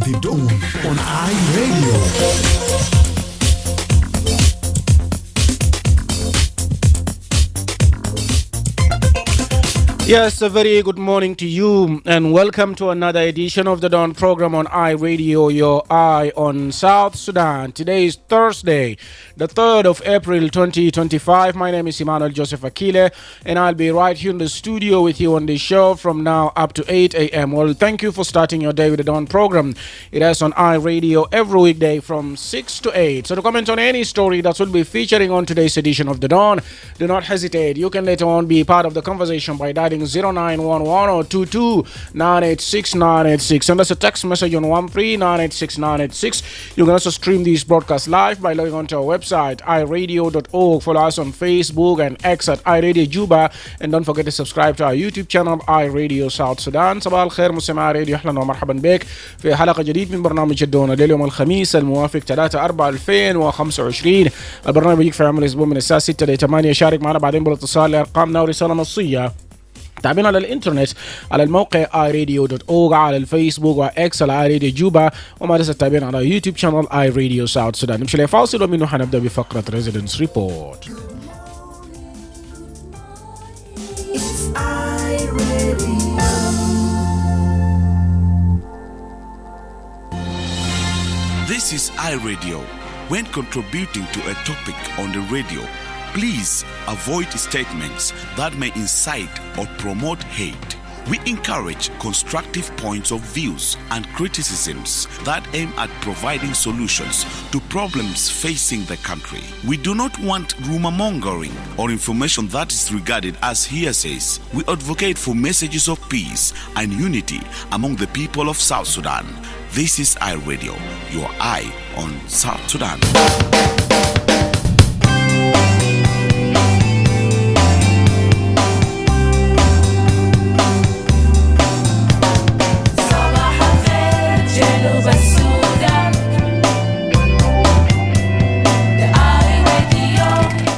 The Dawn on iRadio. Yes, a very good morning to you and welcome to another edition of the Dawn program on iRadio, your eye on South Sudan. Today is Thursday, the 3rd of April 2025. My name is Emmanuel Joseph Akile and I'll be right here in the studio with you on the show from now up to 8 a.m. Well, thank you for starting your day with the Dawn program. It is on iRadio every weekday from 6 to 8. So to comment on any story that will be featuring on today's edition of the Dawn, do not hesitate. You can later on be part of the conversation by dialing 0911 or 22 986 986. Send us a text message on 13986 You can also stream these broadcasts live by logging onto our website iRadio.org. Follow us on Facebook and X at iRadio Juba, and don't forget to subscribe to our YouTube channel iRadio South Sudan. صباح الخير مستمعي راديو، اهلا ومرحبا بك في حلقه جديد من برنامج الدون لليوم الخميس الموافق 3/4/2025. البرنامج يجيك في عمل الاسبوع من الساعه 6 ل 8. شارك معنا بعدين بالاتصال لارقامنا ورساله نصيه. تابعنا على الانترنت على الموقع iRadio.org، على الفيسبوك واكس على iRadio جوبا، وما تنسى تتابعنا على يوتيوب شانل iRadio ساوث سودان. نمشي لفاصل ومنه حنبدا بفقره ريزيدنس ريبورت. This is iRadio. When contributing to a topic on the radio, please avoid statements that may incite or promote hate. We encourage constructive points of views and criticisms that aim at providing solutions to problems facing the country. We do not want rumor-mongering or information that is regarded as hearsays. We advocate for messages of peace and unity among the people of South Sudan. This is iRadio, your eye on South Sudan.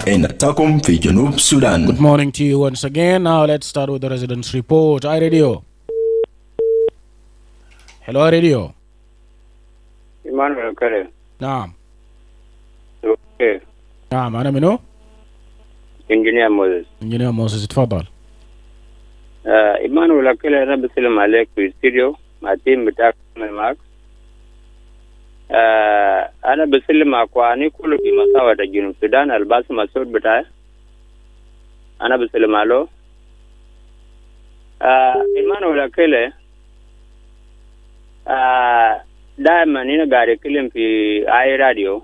نتاكم في جنوب السودان. Good morning to you once again. Now let's start with the residents report. iRadio. Hello iRadio. Emmanuel Akile. نعم. اوكي. نعم أنا منو؟ انجينير موسيس. انجينير موسيس اتفضل. Emmanuel Akile، انا بسلم عليك في الاستديو مع التيم بتاعك معك. أنا بسلم مع أخواني كله في مساواة جنوب السودان الباس مسؤول بتاعي. أنا بسلم عليه. Emmanuel Akile، دائما هنا قاعد يتكلم في اي راديو.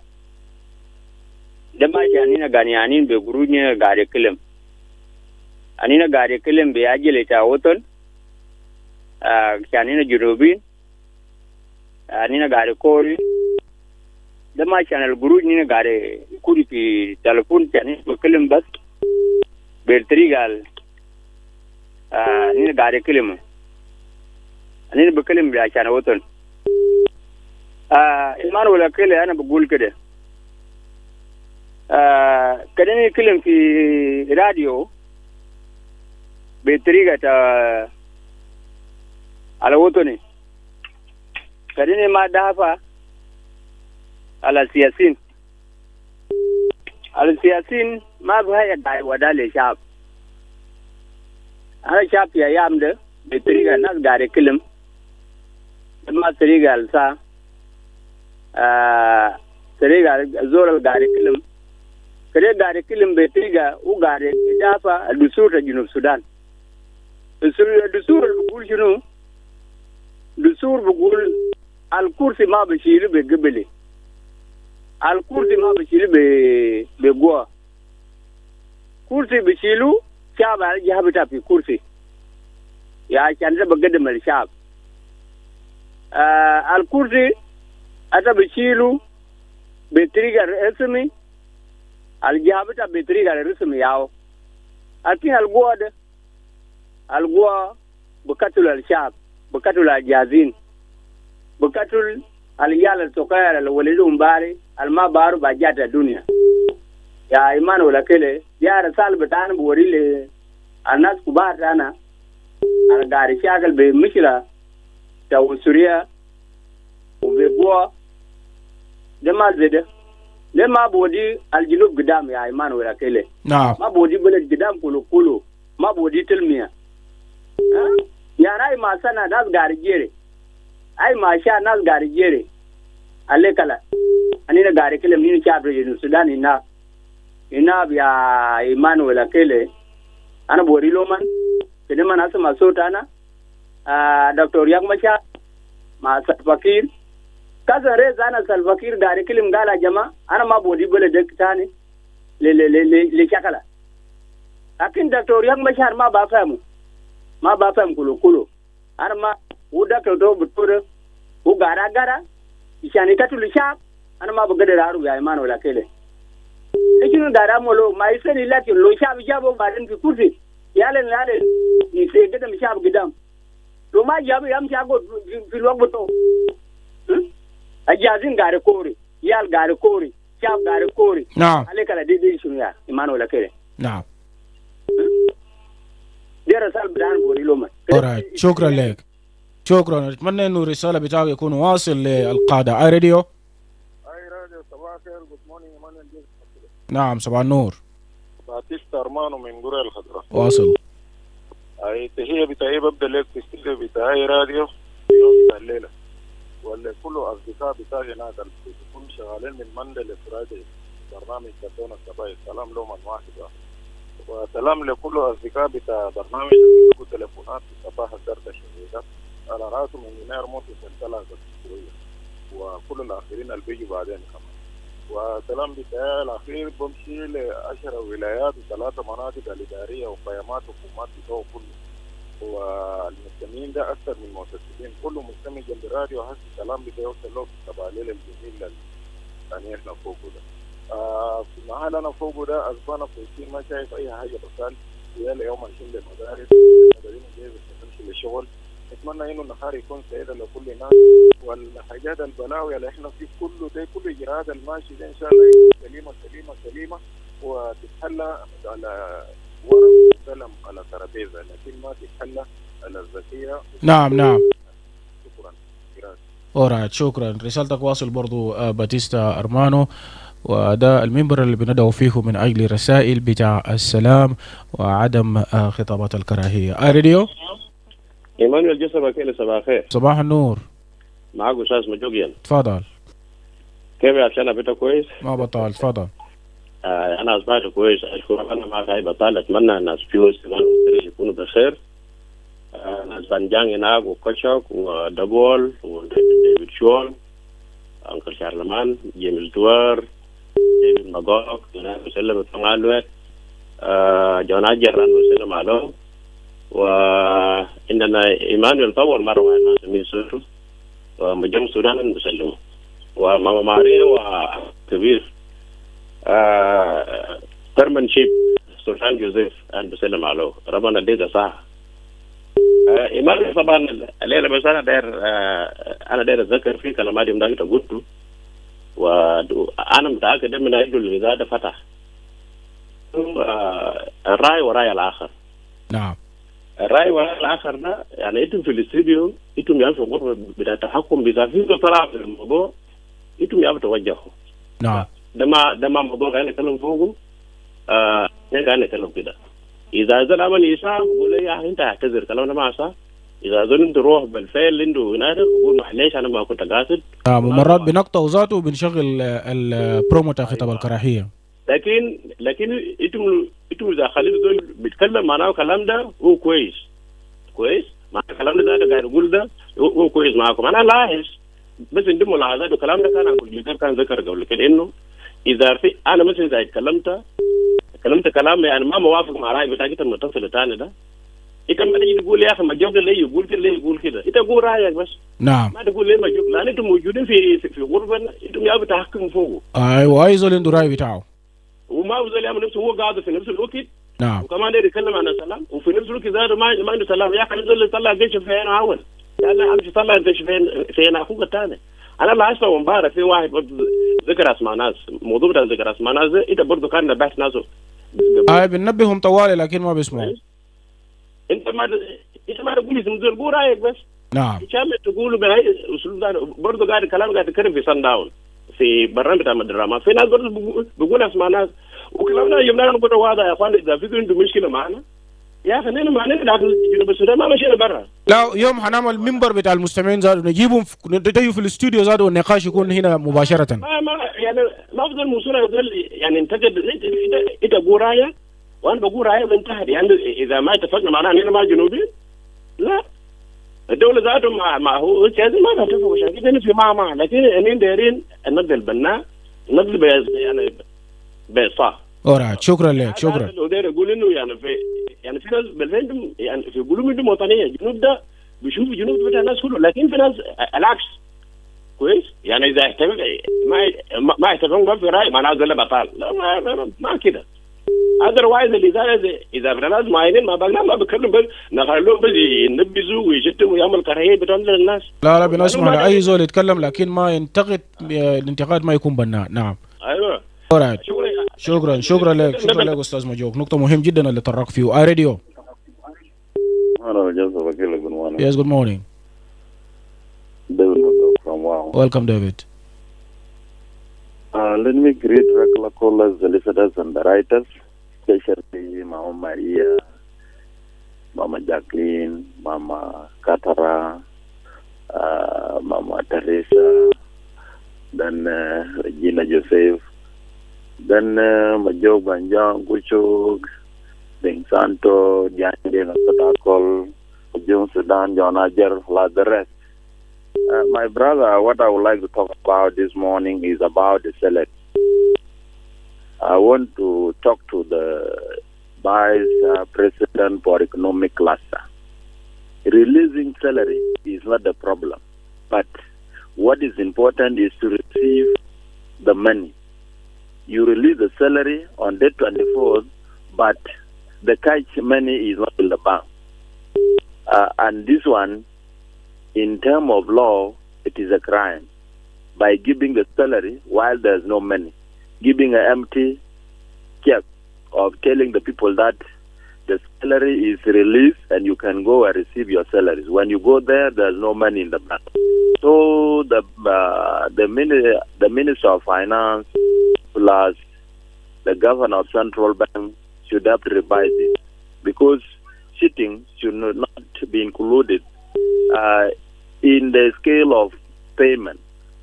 ده ما جانينا غانيانين بجروجنا قاعد يتكلم. أنينا قاعد يتكلم بأجل تعوتن. كانينا جنوبين. أنينا قاعد يقول ده ما كان الجروج نينا قاعد يكون في تلفون يعني بكلم بس بالطريقة نينا قاعد يكلمه. نينا بكلم عشان وطن. إيمانويل أكيلي أنا بقول كده. كده نتكلم في راديو بطريقة على وطني. كده ما دافع على السياسيين. السياسيين ما بهاي داي ودا للشعب. أنا شعب يا يام ده بطريقة الناس قاعد يكلم. ما طريقة السا. طريقة زور قاعد يكلم. كده قاعد يكلم بطريقة وقاعد يدافع الدستور جنوب السودان. الدستور بيقول شنو؟ الدستور بيقول الكرسي ما بيشيله بقبله. الكرسي ما بيشيله بقوة. كرسي بيشيله شعب على جهة بتاع في كرسي. يا عشان ده بقدم الشعب. الكرسي أتا بيشيله بطريقة رسمي. الجهة بتاع بطريقة رسمي ياو. لكن القوة ده القوة بقتل الشعب، بقتل الجازين، بقتل الرجال الصغير اللي ولدوا مباري الما بارو بجات الدنيا. يا إيمانويل أكيلي يا رسالة بتاعنا بوري الناس كبار أنا قاعد شاغل بمشكلة تو سوريا هو جمال زيده لما بودي الجنوب قدام يا إيمانويل أكيله نعم ما بودي بلد قدام كله ما بودي تلمية يا راي ما سنة ناس غارجيري أي ما شاء ناس غارجيري عليه كلا أنا غاري كلا مني شاب رجل السودان هنا يا إيمانويل أكيله أنا بوري لومان كده ما ناس ما صوت أنا دكتور ياك مشا ما سفكير كذا رز أنا سفكير غاري كلا مقالة جماعة أنا ما بودي بلد تاني لشكله لكن دكتور ياك مشا ما بفهم كله أنا ما وده كده بتقول وغارا إشاني كتول شاب أنا ما بقدر أروح يا إيمان ولا كله لكن غارا مولو ما يصير إلا كله شاب جابوا بعدين في كرسي يالن يصير كده مش شاب قدام لو ما جابوا يام شابو في الوقت بتو أجازين غارا كوري يال غارا كوري شاب غارا كوري نعم عليك على دي شنو يا إيمان ولا كله نعم دي رسالة بدان بوري لوما alright شكرا لك شكرا. أتمنى إنه الرسالة بتاعك يكون واصل للقادة اي راديو. صباح الخير. جود مورنينج ايمانويل. نعم صباح النور. باتيستا ارمانو من قرى الخضراء. واصل. اي تهية بتاعي ببدا لك في استوديو بتاعي راديو في يوم بتاع الليلة ولا كله اصدقاء بتاعي هناك بيكونوا شغالين من مندل لفرايدي برنامج كاتونا الصباحي. سلام لهم من واحد وسلام لكل اصدقاء بتاع برنامج تليفونات الصباح الدردة الشديدة على راسه من يناير موت سلسلة شوية وكل الآخرين اللي بيجوا بعدين كمان. وسلام بتاعي الأخير بمشي ل10 ولايات و3 مناطق الإدارية وقيامات وحكومات بتوع كله. والمستمعين ده أكثر من مؤسسين كله مستمع جنب الراديو هسه السلام بتاعي يوصل له بالتباليل الجميل اللي احنا فوقه ده. في المحل أنا فوقه ده أسبانة فوقين ما شايف أي حاجة بسال ويلا يوم ماشيين للمدارس قادرين جايز نمشي للشغل. نتمنى انه النهار يكون سعيدا لكل الناس والحاجات البلاوي اللي احنا فيه كله ده كل اجراءات الماشي ده ان شاء الله يكون سليمه وتتحلى على ورق وقلم على ترابيزه لكن ما تتحلى على الذكيه. نعم شكرا. اورايت شكرا. رسالتك واصل برضو باتيستا ارمانو. وده المنبر اللي بندعو فيه من اجل رسائل بتاع السلام وعدم خطابات الكراهيه. اي راديو. إيمانويل جسم أكيل. صباح الخير. صباح النور. معك أستاذ مجوجين. تفضل. كيف عشان أبيته كويس؟ ما بطال. تفضل. أنا أصبحت كويس أشكر. أنا معك هاي بطال. أتمنى الناس فيوز كمان يكونوا بخير. ناس بانجان هناك وكوتشوك ودبول وديفيد شول أنكل شارلمان جيمس دوار ديفيد ماغوك هناك وسلم الفنغالوات جونا جيران وسلم عليهم. وإننا إيمانويل طور مرة واحدة نسميه سورو ومجمع السودان نسلمه وماما ماريا وكبير ترمن شيب سلطان جوزيف أنا بسلم عليه ربنا ديده صح. إيمانويل طبعا الليلة بس أنا داير أتذكر فيه كلمات يوم داك قلته وأنا متأكد من أجل الغذاء ده فتح الرأي وراي الآخر. نعم. الرأي وراء الآخر ده يعني أنتم في الاستديو أنتم يعرفوا غرفة بدأ تحكم بتنفيذ طلع في الموضوع أنتم يعرفوا توجهوا. نعم. ده ما موضوع قاعد نتكلم فوقه قاعد نتكلم كده. إذا زال عمل إساءة بقول يا أخي أنت اعتذر كلامنا ما صح. إذا زال أنت روح بالفعل اللي عنده هناك بقول معلش أنا ما كنت قاصد. ومرات بنقطع ذاته وبنشغل البروموتا خطاب الكراهية. لكن انتم اذا خليت دول بيتكلم معناه الكلام ده هو كويس مع الكلام ده قاعد يقول ده هو كويس معاكم. انا لاحظ بس عندهم ملاحظات والكلام ده كان ذكر قبل كده انه اذا في انا مثلا اذا اتكلمت كلام يعني ما موافق مع رايي بتاعك المتصل الثاني ده انت ما تيجي تقول يا اخي ما جوك ليه يقول كده انت قول رايك بس. نعم. ما تقول ليه ما جوك لان انتم موجودين في غرفه انتم يا بتحكموا فوقه. ايوه اي زول عنده راي بتاعه وما بزول يعمل نفسه هو قاعد في نفس الوقت. نعم. وكمان ده يتكلم عن السلام وفي نفس الوقت ذاته ما عنده سلام. يا اخي زول يطلع جيش في عينه اول يلا امشي طلع جيش في عين اخوك الثاني. انا لاحظت امبارح في واحد ذكر اسماء ناس موضوع ده ذكر اسماء ناس انت برضه كان نبهت ناسه بننبههم طوالي لكن ما بيسمعوا. انت ما تقول اسم زول قول رايك بس. نعم شامل تقولوا بهاي الاسلوب ده برضه قاعد الكلام قاعد يتكرر في سان داون في برنامج بتاع الدراما. في ناس برضه بيقول اسمع ناس وكلامنا جبنا نقول واضح يا اخوان. اذا في عنده مشكله معنا يا اخي خلينا معنا داخل جنوب السودان ما مشينا برا. لا يوم حنعمل منبر بتاع المستمعين زاد نجيبهم نتيجوا في الاستوديو زاد والنقاش يكون هنا مباشره. ما يعني ما افضل موصوله يعني انتقد انت تقول رايه وانا بقول رايه وانتهت. يعني اذا ما اتفقنا معناه اننا ما جنوبي لا. الدوله ذاته ما هو سياسي ما تتفق عشان كده في مع لكن انين دايرين نقد البناء نقد يعني بصح. اورايت شكرا لك شكرا. لو داير يقول انه يعني في ناس بالفعل يعني في قلوبهم دي وطنيه. الجنوب ده بيشوف الجنوب بتاع الناس كله لكن في ناس العكس كويس. يعني اذا احتفق ما يتفقون في راي معناه زي بطال. لا ما كده. اذروايز اذا في ناس معينين ما بقنا ما بكلم بس نخلوه بس ينبذوا ويشتموا ويعمل كراهيه بتوع الناس. لا بنسمع لاي زول يتكلم لكن ما ينتقد. الانتقاد ما يكون بناء. نعم ايوه اورايت شكرا لك استاذ مجوك. نقطه مهم جدا اللي طرق فيه. راديو. Hello, Joseph Akile. Good morning. Yes, good morning. David from Wow. Welcome, David. Let me greet regular callers, the listeners, and the writers, especially Mama Maria, Mama Jacqueline, Mama Katara, Mama Teresa, then Regina Joseph, then Majog Banjang, Kuchug, Ding Santo, Diane Sotakol, Jung Sudan, John Ajer, like the rest. My brother, what I would like to talk about this morning is about the salary. I want to talk to the Vice President for Economic Cluster. Releasing salary is not the problem, but what is important is to receive the money. You release the salary on day 24th, but the cash money is not in the bank. And this one, in terms of law, it is a crime. By giving the salary while there's no money, giving an empty check of telling the people that the salary is released and you can go and receive your salaries. When you go there, there's no money in the bank. So the Minister of Finance plus the Governor of Central Bank should have to revise it, because cheating should not be included in the scale of payment,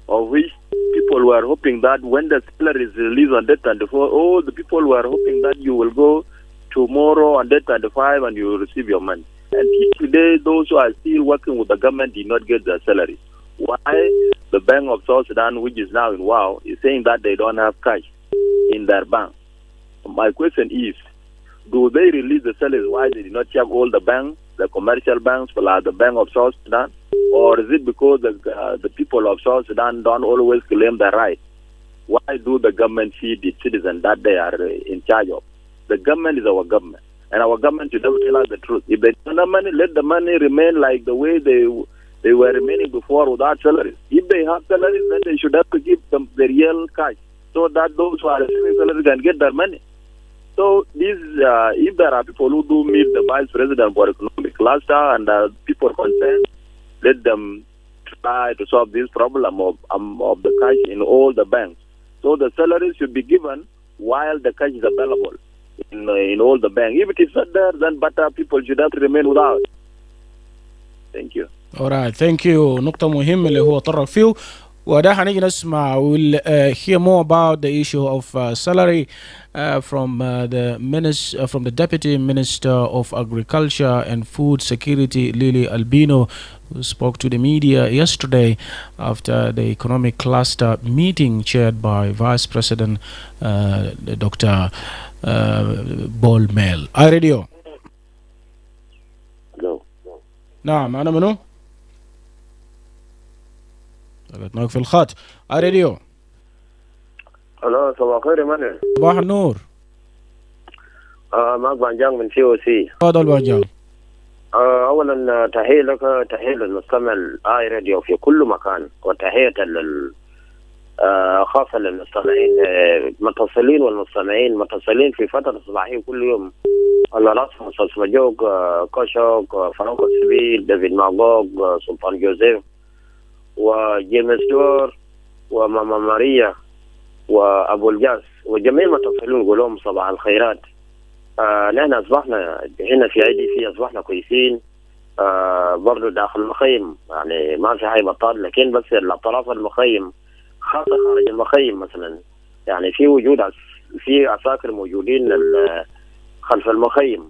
of which people were hoping that when the salary is released on day 24, all the people were hoping that you will go tomorrow on day 25 and you will receive your money. And today, those who are still working with the government did not get their salary. Why? The Bank of South Sudan, which is now in WOW, is saying that they don't have cash in their bank. My question is, do they release the salaries? Why they did not check all the banks, the commercial banks, plus the Bank of South Sudan? Or is it because the people of South Sudan don't always claim their right? Why do the government feed its citizens that they are in charge of? The government is our government, and our government should never tell us the truth. If they don't have money, let the money remain like the way they were remaining before without salaries. If they have salaries, then they should have to give them the real cash so that those who are receiving salaries can get their money. So this, if there are people who do meet the Vice President for Economic Cluster and people concerned, let them try to solve this problem of the cash in all the banks. So the salaries should be given while the cash is available in all the banks. If it is not there, then better people should have to remain without. Thank you. Alright, thank you. نقطة مهمة اللي هو طرق فيه. وده هنيجي نسمع. We'll hear more about the issue of salary from the Deputy Minister of Agriculture and Food Security, Lily Albino, who spoke to the media yesterday after the economic cluster meeting chaired by Vice President Dr. Bol Mel. Radio. Hello. نعم أنا منو؟ قلت في الخط. راديو. الو صباح الخير ايمانويل. صباح النور. معك بانجان من سي او سي. تفضل بانجان. اولا تحيه لك، تحيه للمستمع الاي راديو في كل مكان، وتحيه خاصه للمستمعين المتصلين والمستمعين المتصلين في فتره صباحيه كل يوم الرسم أستاذ مجوق كوشوك فرانكو سبيل ديفيد ماغوغ سلطان جوزيف وجيمس دور وماما ماريا وأبو الجاس وجميع المتصلين نقول لهم صباح الخيرات. نحن أصبحنا هنا في IDC أصبحنا كويسين. برضو داخل المخيم يعني ما في حي بطال، لكن بس الأطراف المخيم خاصة خارج المخيم مثلا يعني في وجود في عساكر موجودين خلف المخيم،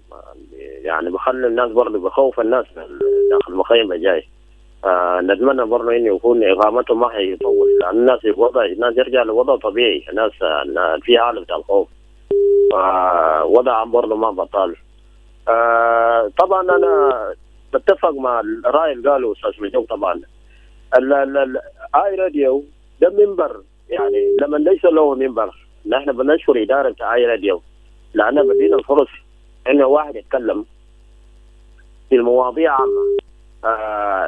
يعني بخلي الناس برضو بخوف الناس داخل المخيم الجاي. نتمنى برضو انه يكون اقامتهم ما حيطول، لان الناس يرجع لوضع طبيعي، الناس في حاله بتاع الخوف، وضعهم برضو ما بطال. طبعا انا بتفق مع الراي اللي قاله استاذ مجوق. طبعا اي راديو ده منبر، يعني لما ليس له منبر نحن بنشكر اداره اي راديو لانها بدينا الفرص انه واحد يتكلم في المواضيع عامه.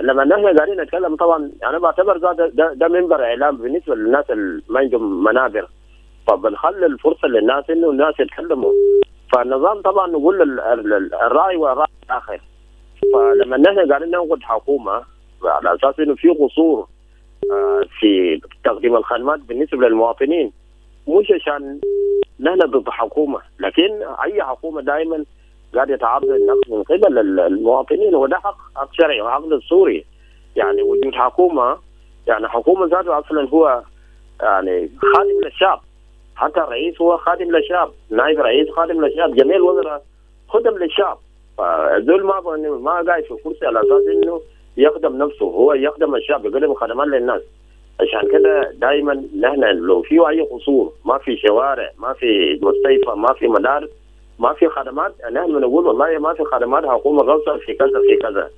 لما نحن قاعدين نتكلم طبعا يعني بعتبر ده منبر اعلام بالنسبه للناس اللي ما عندهم منابر، فبنخلي الفرصه للناس انه الناس يتكلموا. فالنظام طبعا نقول الراي والراي الاخر. فلما نحن قاعدين ننقد حكومه على اساس انه في قصور في تقديم الخدمات بالنسبه للمواطنين، مش عشان نحن ضد حكومه، لكن اي حكومه دائما قاعد يتعرض للنقد من قبل المواطنين، وده حق شرعي وحق دستوري. يعني وجود حكومه، يعني حكومه ذاته اصلا هو يعني خادم للشعب، حتى الرئيس هو خادم للشعب، نائب رئيس خادم للشعب، جميع الوزراء خدم للشعب. فذول ما قاعد في كرسي على اساس انه يخدم نفسه، هو يخدم الشعب، يقدم خدمات للناس. عشان كده دائما نحن لو في اي قصور، ما في شوارع، ما في مستشفى، ما في مدارس، ما في خدمات، نحن بنقول والله ما في خدمات، حكومه غلطه في كذا في كذا.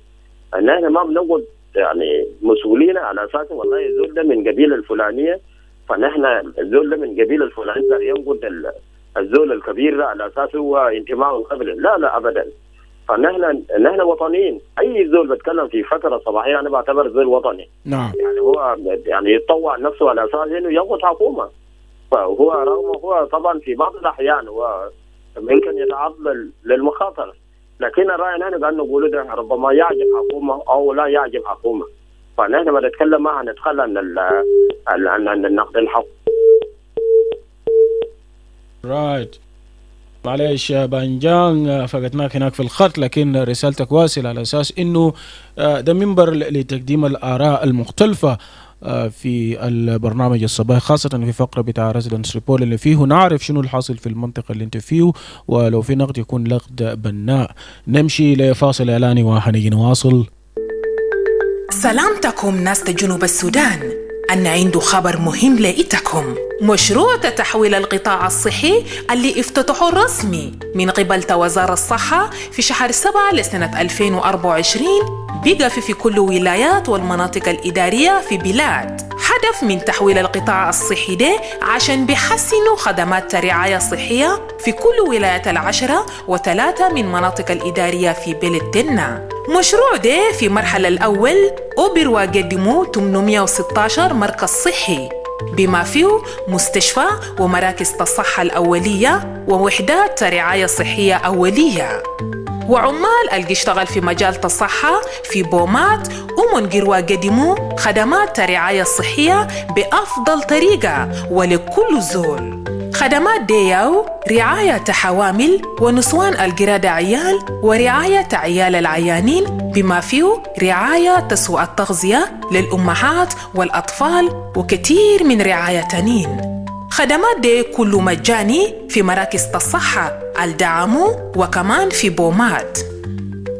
نحن ما بنقول يعني مسؤولين على اساس والله الزول ده من قبيله الفلانيه، فنحن الزول ده من قبيله الفلانيه ينقد الزول الكبير ده على اساس هو انتماء القبيله. لا ابدا. فنحن وطنيين، اي زول بتكلم في فتره صباحيه انا بعتبر زول وطني. نعم. يعني هو يعني يتطوع نفسه على اساس انه ينقد حكومه. فهو رغم هو طبعا في بعض الاحيان هو ممكن يتعرض للمخاطره، لكن الراي نحن قاعد نقوله ده ربما يعجب حكومه او لا يعجب حكومه. فنحن ما نتكلم ما هنتخلى عن النقد الحق. رايت. معلش بانجان فقدناك هناك في الخط، لكن رسالتك واصلة على أساس أنه ده منبر لتقديم الآراء المختلفة في البرنامج الصباحي، خاصة في فقرة بتاع ريزيدنس ريبورت اللي فيه نعرف شنو الحاصل في المنطقة اللي انت فيه، ولو في نقد يكون نقد بناء. نمشي لفاصل إعلاني وحنيجي نواصل. سلامتكم ناس جنوب السودان، أنا عنده خبر مهم لإيتكم. مشروع تحويل القطاع الصحي اللي افتتحه رسمي من قبل وزارة الصحة في شهر 7 لسنة 2024 بقى في كل ولايات والمناطق الإدارية في بلاد. هدف من تحويل القطاع الصحي ده عشان بيحسنوا خدمات الرعاية الصحية في كل ولايات 10 و3 من مناطق الإدارية في بلدنا. مشروع ده في مرحلة الأول أوبر وقدموا 816 مركز صحي بما فيه مستشفى ومراكز الصحة الأولية ووحدات رعاية صحية أولية. وعمال اللي اشتغل في مجال الصحة في بومات ومنقر وقدموا خدمات الرعاية الصحية بأفضل طريقة ولكل زول. خدمات ديو رعاية حوامل ونسوان القرادة عيال ورعاية عيال العيانين بما فيه رعاية تسوء التغذية للأمهات والأطفال وكثير من رعاية تانين. خدمات دي كله مجاني في مراكز الصحة الدعمو وكمان في بومات.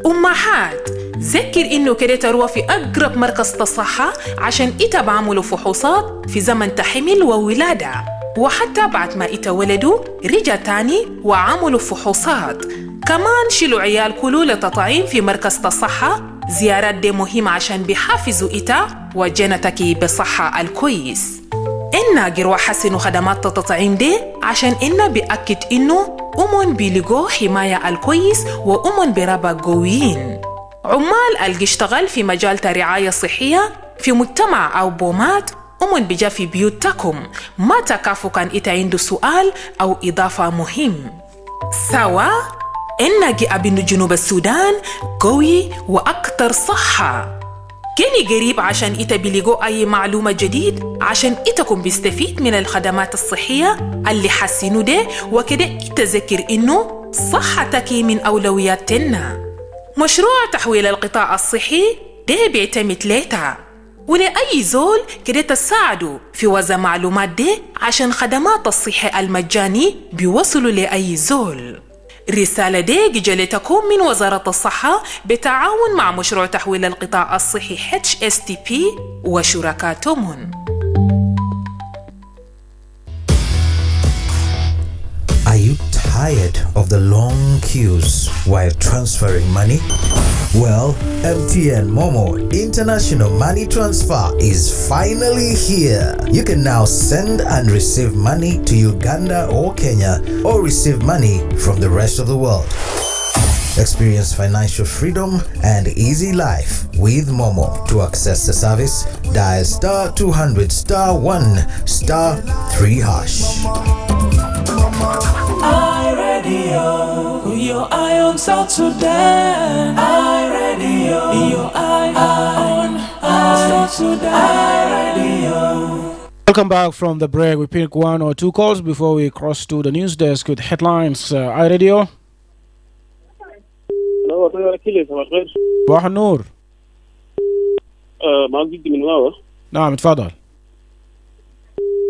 أمهات ذكر إنه كده تروى في أقرب مركز الصحة عشان إتا بعملوا فحوصات في زمن تحمل وولادة، وحتى بعد ما ولدوا رجع تاني وعملوا فحوصات. كمان شيلوا عيال كلوا لتطعيم في مركز الصحة. زيارات دي مهمة عشان بيحافظوا وجنتك بصحة الكويس. إنا جروا حسنوا خدمات التطعيم دي عشان إنا بيأكد إنه أمون بيلقوا حماية الكويس وأمون برابا قويين. عمال اللي اشتغل في مجال الرعاية الصحية في مجتمع أو بومات أمون بيجا في بيوتكم، ما تكافوا كان إتا عنده سؤال أو إضافة مهم. سوا إن بأن جنوب السودان قوي وأكثر صحة. كيني قريب عشان إتا بيلقوا أي معلومة جديد عشان إتاكم بيستفيد من الخدمات الصحية اللي حسنوا ده، وكده إتذكر إنه صحتك من أولوياتنا. مشروع تحويل القطاع الصحي ده بيعتمد ليتا، ولأي زول كده تساعدوا في وزع معلومات ده عشان خدمات الصحة المجاني بيوصلوا لأي زول. رسالة دي جلتكم من وزارة الصحة بتعاون مع مشروع تحويل القطاع الصحي HSTP وشركاتهم. Are you tired of the long queues while transferring money? Well, MTN Momo International Money Transfer is finally here. You can now send and receive money to Uganda or Kenya, or receive money from the rest of the world. Experience financial freedom and easy life with Momo. To access the service, dial *200 *1 *3#. iRadio, your eye on South Sudan. iRadio, your eye on South Sudan. iRadio. Welcome back from the break. We pick one or two calls before we cross to the news desk with headlines. iRadio. Hello, Akile, صباح الخير. صباح النور. معك جدي من واوا. نعم اتفضل.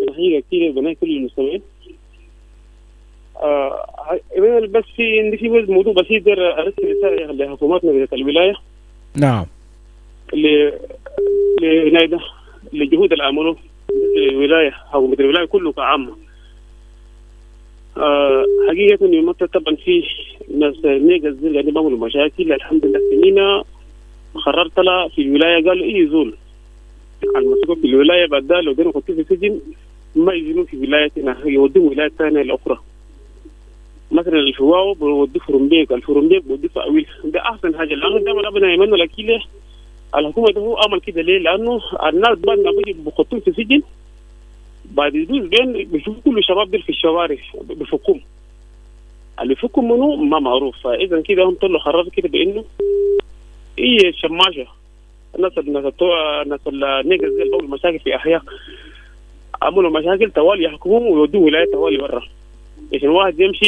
الحقيقة كثير بناء كل المستمعين. بس في موضوع بسيط ارسل رساله لحكوماتنا بتاعت الولايه. نعم. لجهود اللي عملوه الولايه او مثل الولايه كله كعامه. حقيقه انه طبعا في ناس نيجز اللي يعني بيعملوا مشاكل. الحمد لله سنينا قررت لها في الولايه قالوا اي زول المسؤول في الولايه بعد لو كانوا كنت في السجن ما يجيبون في ولايتنا يودون ولايات ثانيه الاخرى. مثلا الفواو بودي فرمبيك، الفرمبيك بودي فاويل. ده احسن حاجه لانه دائما ابدا ايمانويل اكيله الحكومه ده هو عمل كده ليه؟ لانه الناس بعد ما بيجي بخطوهم في السجن بعد يدوز بين بيشوفوا كل الشباب دول في الشوارع بفكهم. اللي فكهم منه ما معروف. فاذا كده هم طلعوا قرار كده بانه اي شماشه الناس النيجز دي اول مشاكل في احياء عملوا مشاكل توالي يحكموهم ويودوه ولايات توالي برا. عشان واحد يمشي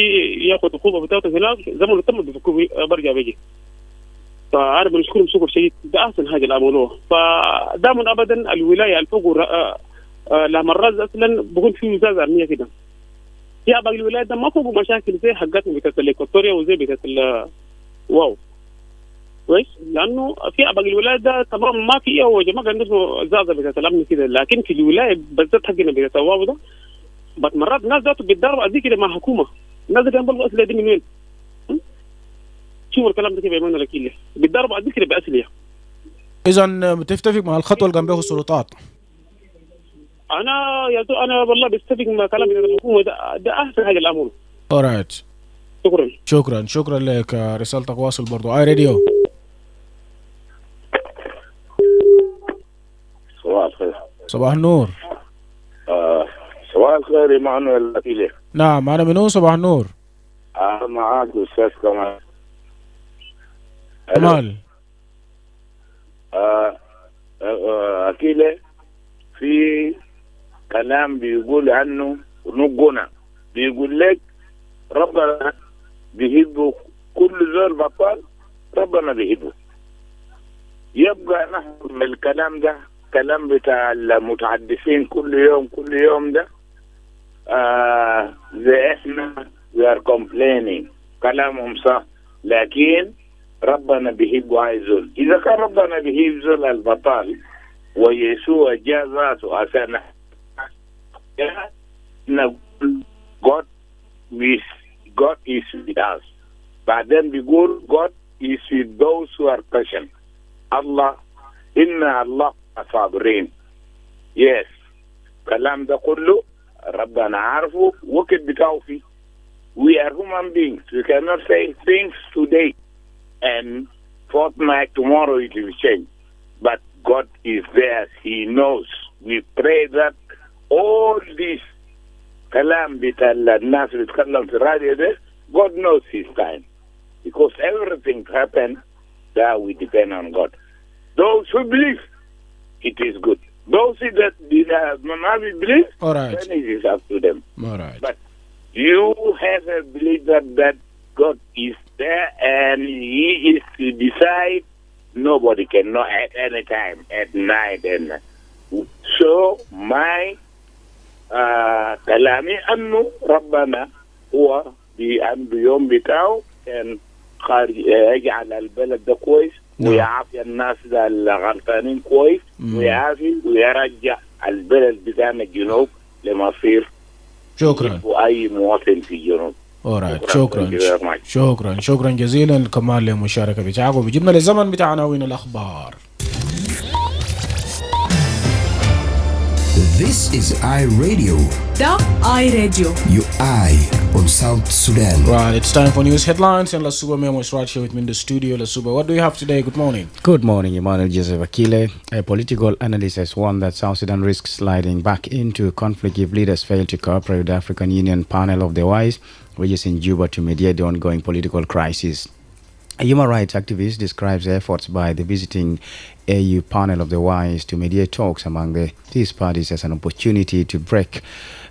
ياخذ الخطوه بتاعته هناك زمن تم بفكوه برجع بيجي. فانا بنشكرهم شكر شديد. ده احسن حاجه اللي عملوها. فدائما ابدا الولايه الفوق لما الراس اصلا بكون في وزاره امنيه كده. في باقي الولايات ده ما فوقوا مشاكل زي حقتنا بتاعت الإكواتوريا وزي بتاعت واو كويس. لانه في باقي الولايات ده تمام ما في هو جماعه عندهم زازه بتاعت الامن كده. لكن في الولايه بالذات حقنا بتاعت واو ده مرات الناس ذاته بيتضاربوا قد كده مع حكومه. الناس كانوا بيلقوا اسلحه دي من وين؟ شوفوا الكلام ده كيف يا اكيل بيتضاربوا قد كده باسلحه. اذا بتتفق مع الخطوه اللي قام بها السلطات؟ انا والله بتفق مع كلام الحكومه. ده احسن حاجه الامر. اورايت. شكرا لك. رسالتك واصل برضو. اي راديو. صباح الخير. صباح النور. صباح الخير إمانويل أكيله. نعم أنا منو. صباح النور. معاك أستاذ كمال. كمال. أكيله في كلام بيقول عنه نقنا بيقول لك ربنا بيحبه كل زول بطال ربنا بيحبه. يبقى نحن من الكلام ده كلام بتاع المتحدثين كل يوم ده زي احنا we are complaining كلامهم صح. لكن ربنا بيحب عايزول. إذا كان ربنا بيحب زول البطال ويسوع جاء ذاته عشان نقول God is with us. بعدين بيقول God is with those who are patient. الله الله صابرين. Yes. كلام ده كله ربنا عارفه وقت بتاعه فيه. We are human beings. We cannot say things today and fortnight tomorrow it will change. But God is there. He knows. We pray that all this كلام بتاع الناس اللي بيتكلم في الراديو ده God knows his time. because everything to happen, that we depend on God. Those who believe, it is good. Those who that did not believe, All right. then it is up to them. All right. But you have a belief that God is there and He is to decide. Nobody can know at any time, at night. And so my كلامي أنه ربنا هو بيوم بتاعه and يجعل البلد ده كويس ويعافي الناس ده الغلطانين كويس ويعافي ويرجع البلد بتاعنا الجنوب لمصير شكرا وأي مواطن في الجنوب. Alright. شكرا جزيلا كمان للمشاركة بتاعكم. بجبنا للزمن بتاع عناوين الأخبار. This is iRadio. The iRadio. Your eye on South Sudan. Right, it's time for news headlines, and Lasuba Memo is right here with me in the studio. Lasuba, what do you have today? Good morning. Good morning, Emmanuel. Joseph Akile, a political analyst, has warned that South Sudan risks sliding back into conflict if leaders fail to cooperate with the African Union panel of the wise, which is in Juba to mediate the ongoing political crisis. A human rights activist describes efforts by the visiting AU panel of the wise to mediate talks among these parties as an opportunity to break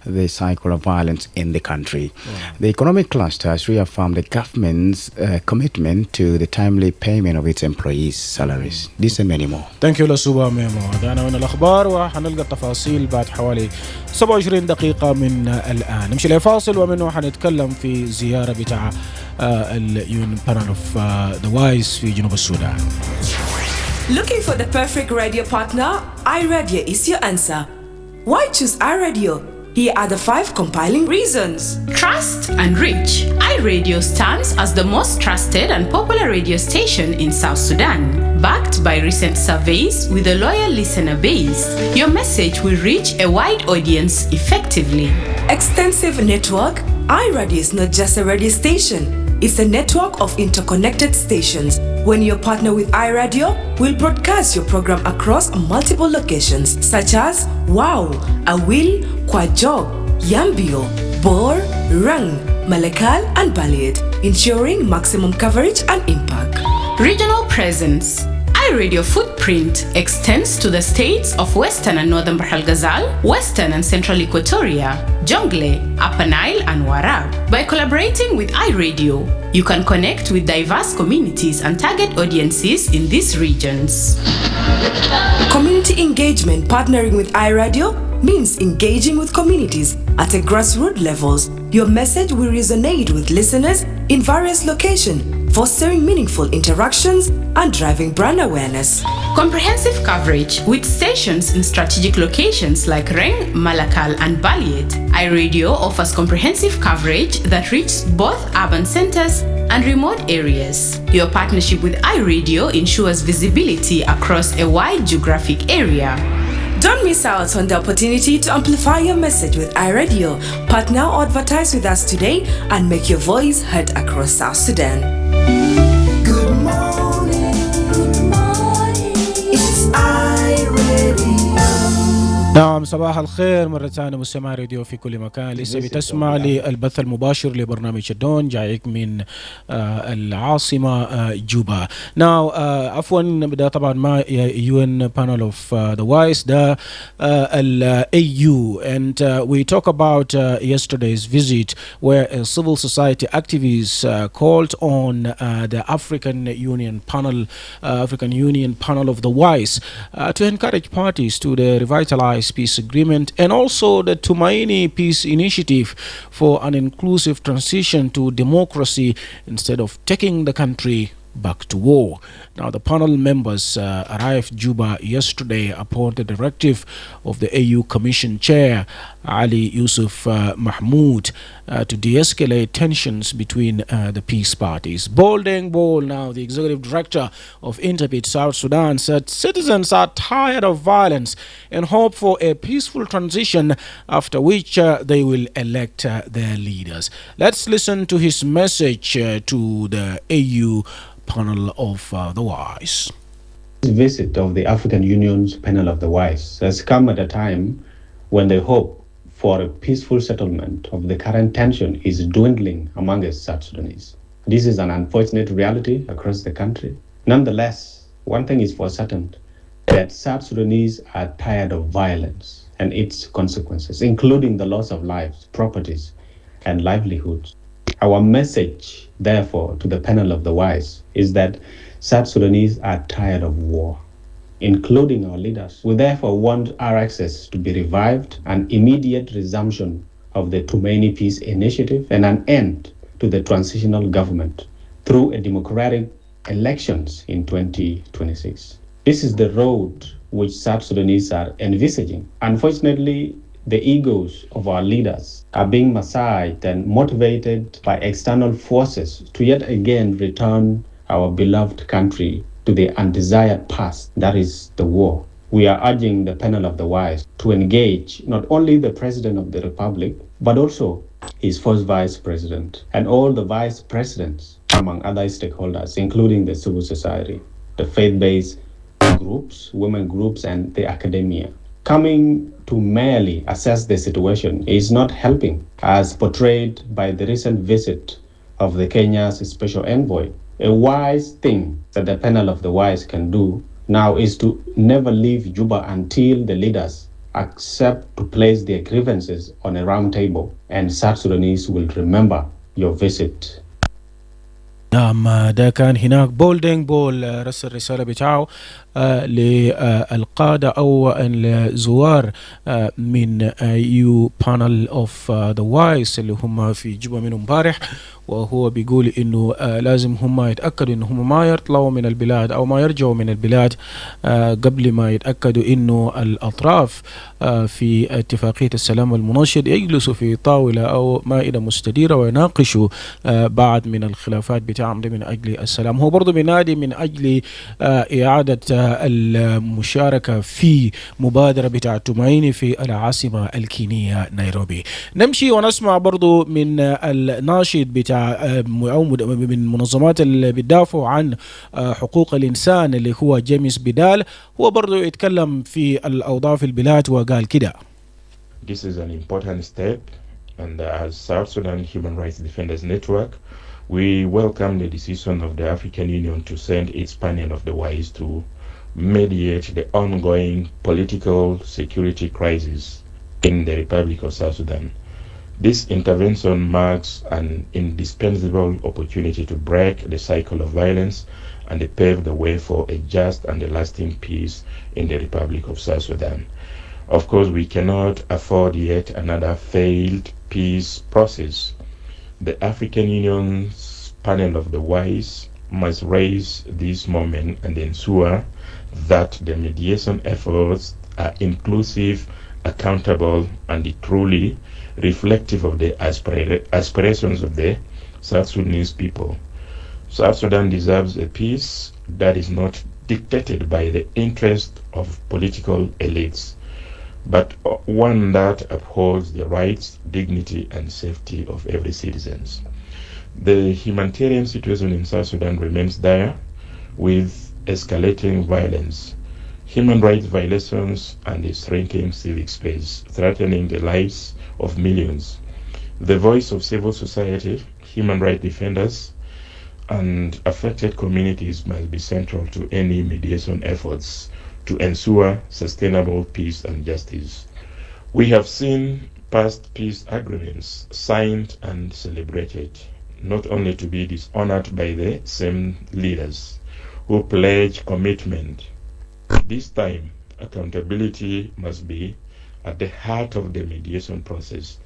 the cycle of violence in the country. Wow. The economic cluster has reaffirmed the government's commitment to the timely payment of its employees' salaries. This and many more. Thank you لسوبا ميمو. هذا من الأخبار وحنلقى التفاصيل بعد حوالي 27 دقيقة من الآن. نمشي لفاصل ومنه حنتكلم في زيارة بتاع اليون panel of the wise في جنوب السودان. Looking for the perfect radio partner? iRadio is your answer. Why choose iRadio? Here are the 5 compiling reasons. Trust and reach. iRadio stands as the most trusted and popular radio station in South Sudan. Backed by recent surveys with a loyal listener base, your message will reach a wide audience effectively. Extensive network. iRadio is not just a radio station. It's a network of interconnected stations. When you partner with iRadio, we'll broadcast your program across multiple locations such as Wow, Awil, Kwajok, Yambio, Bor, Rang, Malakal, and Balad, ensuring maximum coverage and impact. Regional presence. iRadio footprint extends to the states of Western and Northern Bahr el Ghazal, Western and Central Equatoria, Jonglei, Upper Nile, and Warab. By collaborating with iRadio, you can connect with diverse communities and target audiences in these regions. Community engagement. Partnering with iRadio means engaging with communities at a grassroots levels. Your message will resonate with listeners in various locations, fostering meaningful interactions and driving brand awareness. Comprehensive coverage with stations in strategic locations like Reng, Malakal, and Balad. iRadio offers comprehensive coverage that reaches both urban centers and remote areas. Your partnership with iRadio ensures visibility across a wide geographic area. Don't miss out on the opportunity to amplify your message with iRadio. Partner or advertise with us today and make your voice heard across South Sudan. Good morning, it's iRadio. نعم صباح الخير مرة ثانية مستمع راديو في كل مكان. لسه بتسمع للبث المباشر لبرنامج الدون جايك من العاصمة جوبا. Now عفوا ده طبعا ما UN panel of the wise ده AU and we talk about yesterday's visit where a civil society activists called on the African Union panel of the wise to encourage parties to the revitalized peace agreement and also the Tumaini peace initiative for an inclusive transition to democracy instead of taking the country back to war. Now, the panel members arrived Juba yesterday upon the directive of the AU Commission Chair Ali Yusuf Mahmoud to de-escalate tensions between the peace parties. Bolding Bol, now the executive director of Interpret South Sudan, said citizens are tired of violence and hope for a peaceful transition after which they will elect their leaders. Let's listen to his message to the AU panel of the wise. This visit of the African Union's panel of the wise has come at a time when the hope for a peaceful settlement of the current tension is dwindling among us South Sudanese. This is an unfortunate reality across the country. Nonetheless, one thing is for certain, that South Sudanese are tired of violence and its consequences, including the loss of lives, properties, and livelihoods. Our message, therefore, to the panel of the wise is that South Sudanese are tired of war, including our leaders. We therefore want our access to be revived, an immediate resumption of the Tumaini Peace Initiative, and an end to the transitional government through a democratic elections in 2026. This is the road which South Sudanese are envisaging. Unfortunately, the egos of our leaders are being massaged and motivated by external forces to yet again return our beloved country to the undesired past, that is the war. We are urging the panel of the wise to engage not only the President of the Republic, but also his first Vice President and all the Vice Presidents, among other stakeholders, including the civil society, the faith-based groups, women groups, and the academia. Coming to merely assess the situation is not helping, as portrayed by the recent visit of the Kenya's special envoy. A wise thing that the panel of the wise can do now is to never leave Juba until the leaders accept to place their grievances on a round table, and South Sudanese will remember your visit. نعم ده كان هناك بولدينج بول رسل الرسالة بتاعه للقادة أو الزوار من يو بانل اوف ذا وايس اللي هم في جوبا من امبارح، وهو بيقول انه لازم هم يتأكدوا انه هم ما يطلعوا من البلاد او ما يرجعوا من البلاد قبل ما يتأكدوا انه الاطراف في اتفاقية السلام المناشد يجلسوا في طاولة او مائدة مستديرة ويناقشوا بعض من الخلافات بتاعهم من اجل السلام. هو برضو بينادي من اجل اعادة المشاركة في مبادرة بتاع تومايني في العاصمة الكينية نيروبي. نمشي ونسمع برضو من الناشد بتاع أو من منظمات اللي بيدافعوا عن حقوق الإنسان اللي هو جيمس بيدال، هو برضو يتكلم في الأوضاع في البلاد وقال كده. This is an important step, and as South Sudan Human Rights Defenders Network, we welcome the decision of the African Union to send its panel of the wise to mediate the ongoing political security crisis in the Republic of South Sudan. This intervention marks an indispensable opportunity to break the cycle of violence and to pave the way for a just and a lasting peace in the Republic of South Sudan. Of course, we cannot afford yet another failed peace process. The African Union's panel of the wise must raise this moment and ensure that the mediation efforts are inclusive, accountable, and truly reflective of the aspirations of the South Sudanese people. South Sudan deserves a peace that is not dictated by the interest of political elites, but one that upholds the rights, dignity, and safety of every citizen. The humanitarian situation in South Sudan remains dire, with escalating violence, human rights violations, and a shrinking civic space threatening the lives of millions. The voice of civil society, human rights defenders, and affected communities must be central to any mediation efforts to ensure sustainable peace and justice. We have seen past peace agreements signed and celebrated, not only to be dishonored by the same leaders who pledge commitment. This time, accountability must be at the heart of the mediation process.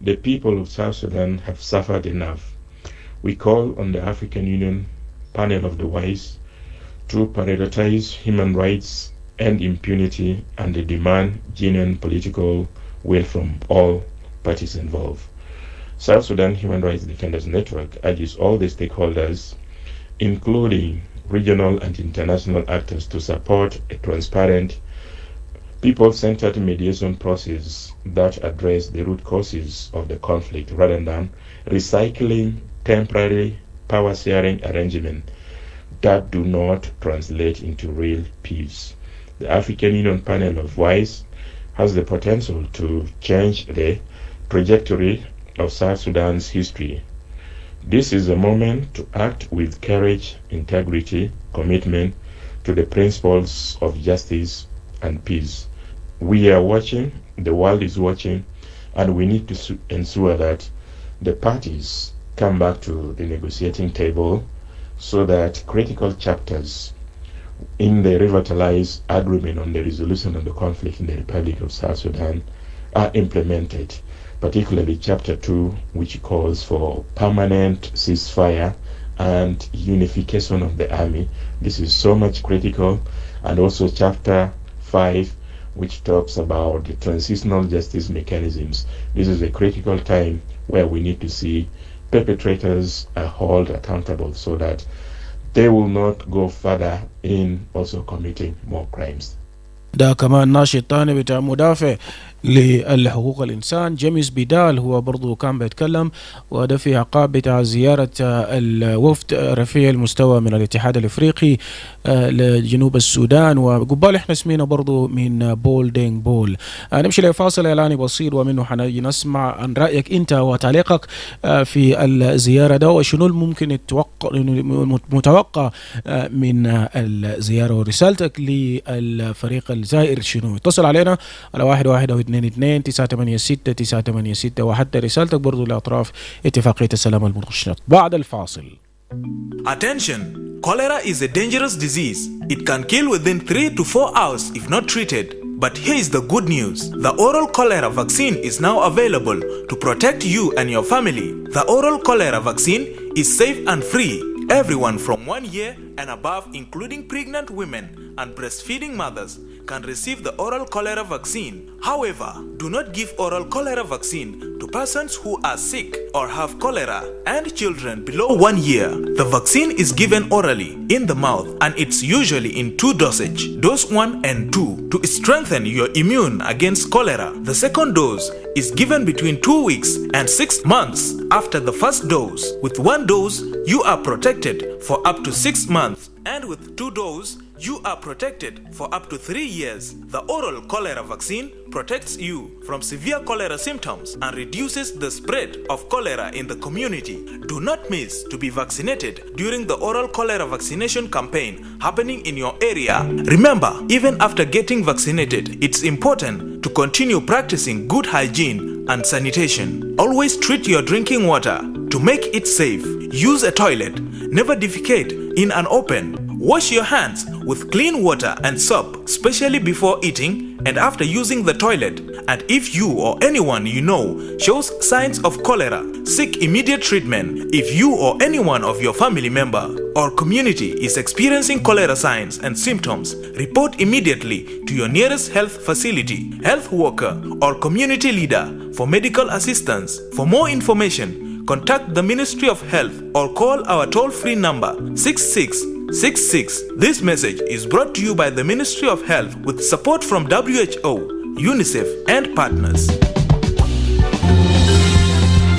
The people of South Sudan have suffered enough. We call on the African Union panel of the wise to prioritize human rights and impunity and demand genuine political will from all parties involved. South Sudan Human Rights Defenders Network urges all the stakeholders, including regional and international actors, to support a transparent, people-centered mediation process that address the root causes of the conflict rather than recycling temporary power-sharing arrangements that do not translate into real peace. The African Union panel of wise has the potential to change the trajectory of South Sudan's history. This is a moment to act with courage, integrity, commitment to the principles of justice and peace. We are watching, the world is watching, and we need to ensure that the parties come back to the negotiating table so that critical chapters in the revitalized agreement on the resolution of the conflict in the Republic of South Sudan are implemented, particularly Chapter 2, which calls for permanent ceasefire and unification of the army. This is so much critical. And also Chapter 5, which talks about the transitional justice mechanisms. This is a critical time where we need to see perpetrators are held accountable so that they will not go further in also committing more crimes. ده كمان ناشط تاني بتاع مدافع للحقوق الإنسان جيمس بيدال هو برضو كان بيتكلم، وده في عقاب بتاع زيارة الوفد رفيع المستوى من الاتحاد الإفريقي لجنوب السودان، وقبال احنا اسمينا برضو من بول دينج بول. نمشي لفاصل إعلاني بسيط ومنه حنجي نسمع عن رأيك أنت وتعليقك في الزيارة ده، وشنو ممكن متوقع من الزيارة ورسالتك للفريق الزائر شنو. اتصل علينا على 11-22-986-986 وحتى رسالتك برضو لأطراف اتفاقية السلام المنشط بعد الفاصل. Attention! Cholera is a dangerous disease. It can kill within 3 to 4 hours if not treated. But here is the good news. The oral cholera vaccine is now available to protect you and your family. The oral cholera vaccine is safe and free. Everyone from 1 year and above, including pregnant women and breastfeeding mothers, can receive the oral cholera vaccine. However, do not give oral cholera vaccine to persons who are sick or have cholera and children below 1 year. The vaccine is given orally in the mouth and it's usually in 2 dosage, dose 1 and 2, to strengthen your immune against cholera. The second dose is given between 2 weeks and 6 months after the first dose. With 1 dose, you are protected for up to 6 months, and with 2 doses, you are protected for up to 3 years. The oral cholera vaccine protects you from severe cholera symptoms and reduces the spread of cholera in the community. Do not miss to be vaccinated during the oral cholera vaccination campaign happening in your area. Remember, even after getting vaccinated, it's important to continue practicing good hygiene and sanitation. Always treat your drinking water to make it safe. Use a toilet. Never defecate in an open. Wash your hands with clean water and soap, especially before eating and after using the toilet. And if you or anyone you know shows signs of cholera, seek immediate treatment. If you or anyone of your family member or community is experiencing cholera signs and symptoms, report immediately to your nearest health facility, health worker, or community leader for medical assistance. For more information, contact the Ministry of Health or call our toll-free number 6666. This message is brought to you by the Ministry of Health with support from WHO, UNICEF, and partners.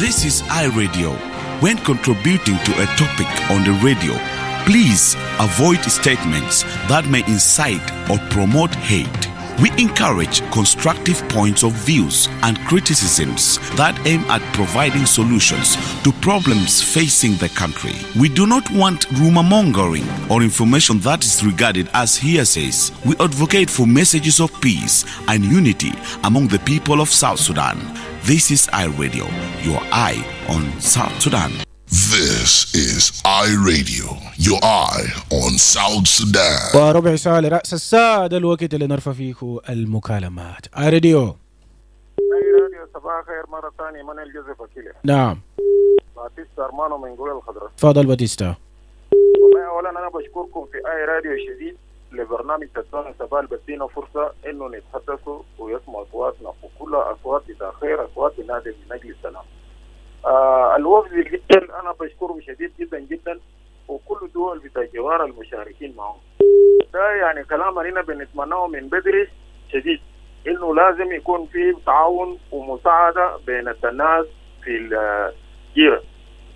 This is iRadio. When contributing to a topic on the radio, please avoid statements that may incite or promote hate. We encourage constructive points of views and criticisms that aim at providing solutions to problems facing the country. We do not want rumor mongering or information that is regarded as hearsays. We advocate for messages of peace and unity among the people of South Sudan. This is iRadio, your eye on South Sudan. This is iRadio, your eye on South Sudan. وربع ساعة لرأس الساعة ده الوقت اللي نرفع فيه المكالمات. iRadio. iRadio صباح الخير مرة ثانية. إيمانويل جوزيف أكيلة. نعم. باتيستا أرمانو من جول الخضراء. تفضل باتيستا. والله أولا أنا بشكركم في iRadio شديد لبرنامج تدوان سبال بدينا فرصة إنه نتحدثوا ويسمعوا أصواتنا وكل أصوات بتاع خير أصوات بنادم من أجل السلام. الوفد جدا انا بشكرهم شديد جدا جدا وكل دول بتاع جوار المشاركين معهم. ده يعني كلام علينا بنتمناه من بدري شديد انه لازم يكون في تعاون ومساعده بين الناس في الجيران،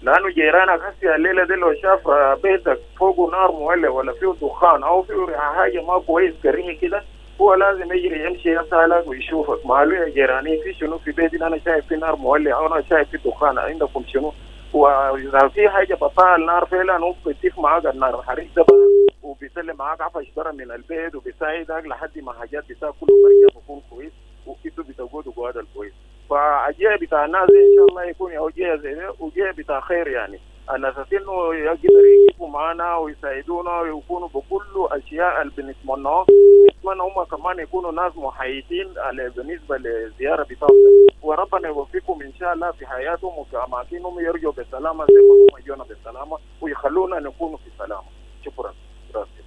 لانه جيرانك هسه الليله دي لو شاف بيتك فوقه نار مولع ولا فيه دخان او فيه حاجه ما كويس كريه كده، هو لازم يجري يمشي يسألك ويشوفك مالو يا جيراني في شنو في بيتي، انا شايف في نار مولع او انا شايف في دخان عندكم شنو، وإذا في حاجة بطال النار فعلا هو بيتفق معاك النار الحريق ده بقى وبيسلم معاك عفش برا من البيت وبيساعدك لحد ما حاجات بتاع كله برجع بيكون كويس وكيتو بتقود وقعد الكويس. فأجيه بتاع الناس إن شاء الله يكون أجيه زي ده وجيه بتاع خير يعني. الناس إنه يقدر يجيبوا معنا ويساعدونا ويكونوا بكل أشياء اللي بنتمناه. نتمنى هم كمان يكونوا ناس محايدين بالنسبة للزيارة بتاعهم وربنا يوفقهم إن شاء الله في حياتهم وفي أماكنهم يرجعوا بالسلامة زي ما هم يجونا بالسلامة ويخلونا نكونوا في سلامة. شكرا.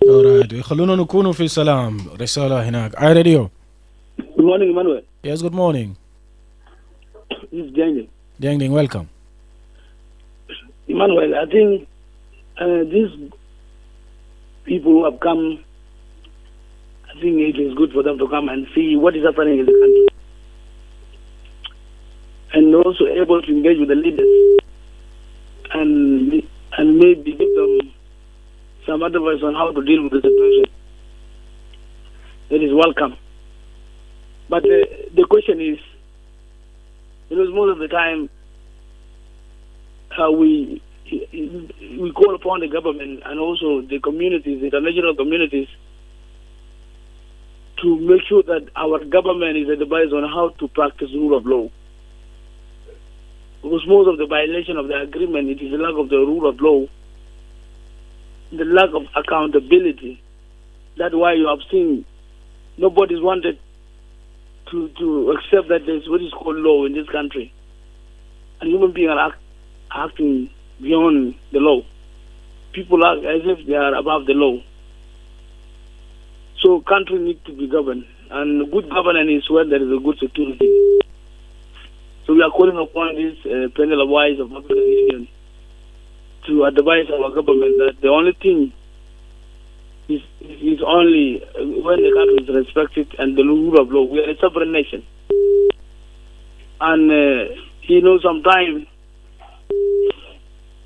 Alright, يخلونا نكونوا في سلام. رسالة هناك. I radio. Good morning, Emmanuel. Yes, good morning. This is Daniel. Ding, welcome. Emmanuel, I think these people who have come, I think it is good for them to come and see what is happening in the country. And also able to engage with the leaders and maybe give them some advice on how to deal with the situation. That is welcome. But the question is, because most of the time we call upon the government and also the communities, the international communities, to make sure that our government is advised on how to practice rule of law. Because most of the violation of the agreement, it is the lack of the rule of law, the lack of accountability. That's why you have seen nobody's wanted to accept that there's what is called law in this country. And human beings are acting beyond the law. People act as if they are above the law. So country needs to be governed. And good governance is when there is a good security. So we are calling upon this panel of wise of African Union to advise our government that the only thing is only when the country is respected and the rule of law. We are a sovereign nation. And, sometimes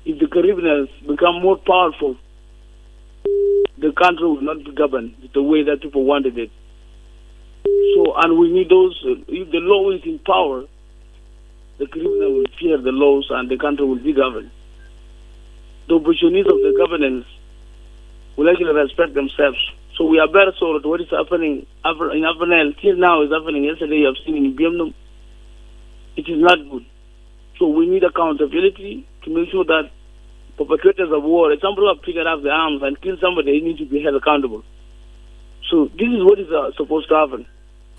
if the criminals become more powerful, the country will not be governed the way that people wanted it. So, and we need those, if the law is in power, the criminal will fear the laws and the country will be governed. The opportunities of the governance will actually respect themselves. So we are very sorry to what is happening in Avenel. Till now is happening. Yesterday you have seen in Biamnum. It is not good. So we need accountability to make sure that perpetrators of war, some people have taken up the arms and killed somebody, they need to be held accountable. So this is what is supposed to happen.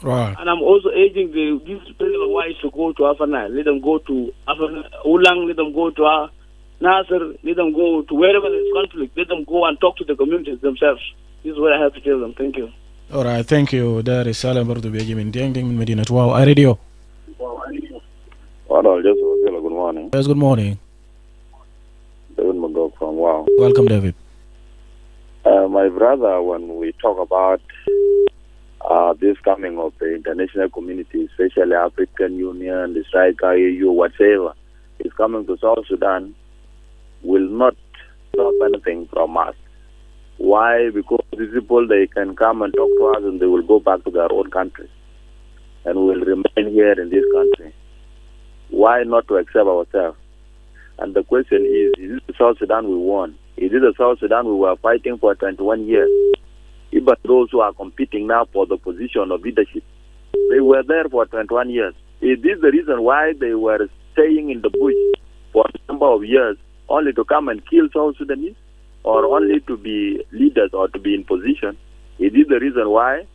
Right. And I'm also urging these president wives to go to Afanai. Let them go to Ulang, let them go to Nasser, let them go to wherever there is conflict. Let them go and talk to the communities themselves. This is what I have to tell them. Thank you. All right, thank you. There is Salam Bardu Beji min Ding min Medina. Wow, I radio. Good morning. Yes, good morning. David Magog from Wow. Welcome, David. My brother, when we talk about this coming of the international community, especially African Union, the Striker, EU, whatever, is coming to South Sudan, will not stop anything from us. Why? Because these people, they can come and talk to us and they will go back to their own countries and will remain here in this country. Why not to accept ourselves? And the question is this the South Sudan we won? Is it the South Sudan we were fighting for 21 years? Even those who are competing now for the position of leadership, they were there for 21 years. Is this the reason why they were staying in the bush for a number of years only to come and kill South Sudanese? Or only to be leaders or to be in position? Is this the reason why?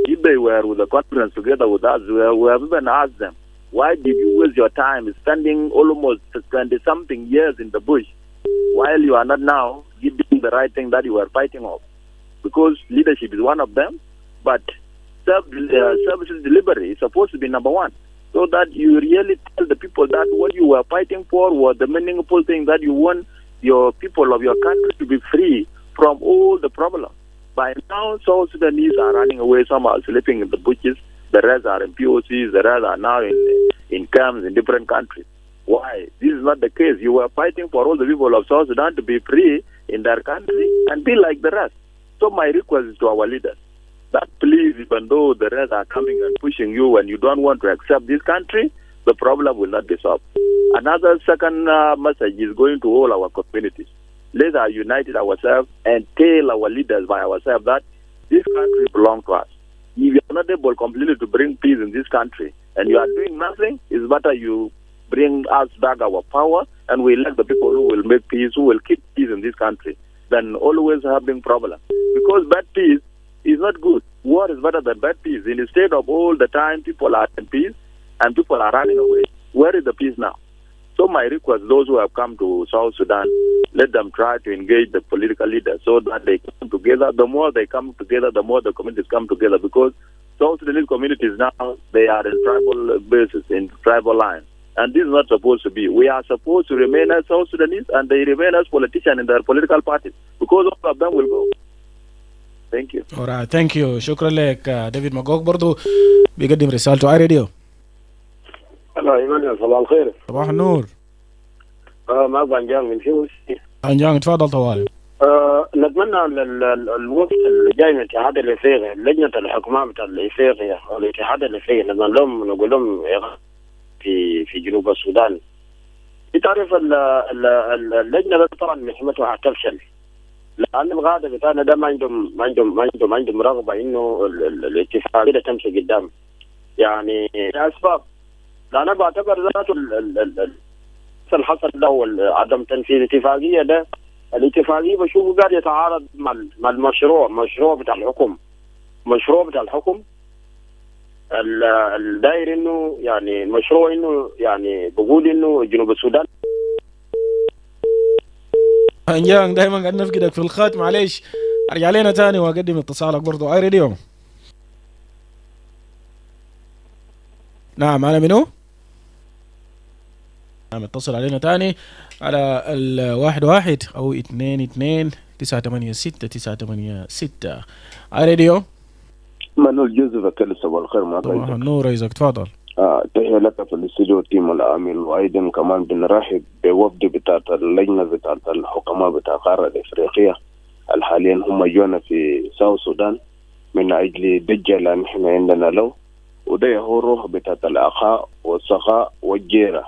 If they were with the conference together with us, we have even asked them, why did you waste your time spending almost 20-something years in the bush while you are not now giving the right thing that you were fighting of? Because leadership is one of them, but services delivery is supposed to be number one. So that you really tell the people that what you were fighting for was the meaningful thing that you want your people of your country to be free from all the problems. By now, South Sudanese are running away. Some are sleeping in the bushes. The rest are in POCs. The rest are now in camps in different countries. Why? This is not the case. You were fighting for all the people of South Sudan to be free in their country and be like the rest. So my request is to our leaders that please, even though the rest are coming and pushing you and you don't want to accept this country, the problem will not be solved. Another second message is going to all our communities. Let us unite ourselves and tell our leaders by ourselves that this country belongs to us. If you are not able completely to bring peace in this country and you are doing nothing, it's better you bring us back our power and we elect the people who will make peace, who will keep peace in this country, than always having problems. Because bad peace is not good. War is better than bad peace. Instead of all the time people are in peace and people are running away, where is the peace now? So my request, those who have come to South Sudan, let them try to engage the political leaders so that they come together. The more they come together, the more the communities come together, because South Sudanese communities now, they are in tribal bases, in tribal lines. And this is not supposed to be. We are supposed to remain as South Sudanese, and they remain as politicians in their political parties, because all of them will go. Thank you. All right, thank you. شكرا لك ديفيد ماغوغ. برضو بيقدم رسالته على راديو. هلا إيمانويل، صباح الخير. صباح النور. معك بانجان من فيوس. بانجان تفضل طوالي. نتمنى الوقت اللي جاي من الاتحاد الافريقي، لجنه الحكومه بتاع الافريقيا او الاتحاد الافريقي، نقول لهم في جنوب السودان. تعرف اللجنه طبعا مهمتها حتفشل، لان القاده بتاعنا ده ما عندهم رغبه انه الاتفاقيه تمشي قدام. يعني لاسباب، لأنا بعتبر ذاته اللي حصل له عدم تنفيذ الاتفاقية ده، الاتفاقية بشوفه قاعد يتعارض مع المشروع بتاع الحكم. مشروع بتاع الحكم الداير انه يعني مشروع انه يعني بقول انه جنوب السودان. انجان دائما قاعد نفقدك في الخط، معليش ارجع لنا تاني واقدم اتصالك برضو. اي راديو. نعم، انا منو؟ نعم، اتصل علينا تاني على 11 او 22 986 986. اي راديو. مانويل جوزيف أكيل، صباح الخير. معك صباح النور، عايزك تفضل. تحية لك في الاستوديو تيم العامل، وايضا كمان بنرحب بوفد بتاعت اللجنة بتاعت الحكماء بتاع القارة الافريقية الحاليا هم جونا في ساوث السودان من اجل دجة اللي نحن عندنا له، وده هو الروح بتاعت الاخاء والسخاء والجيرة.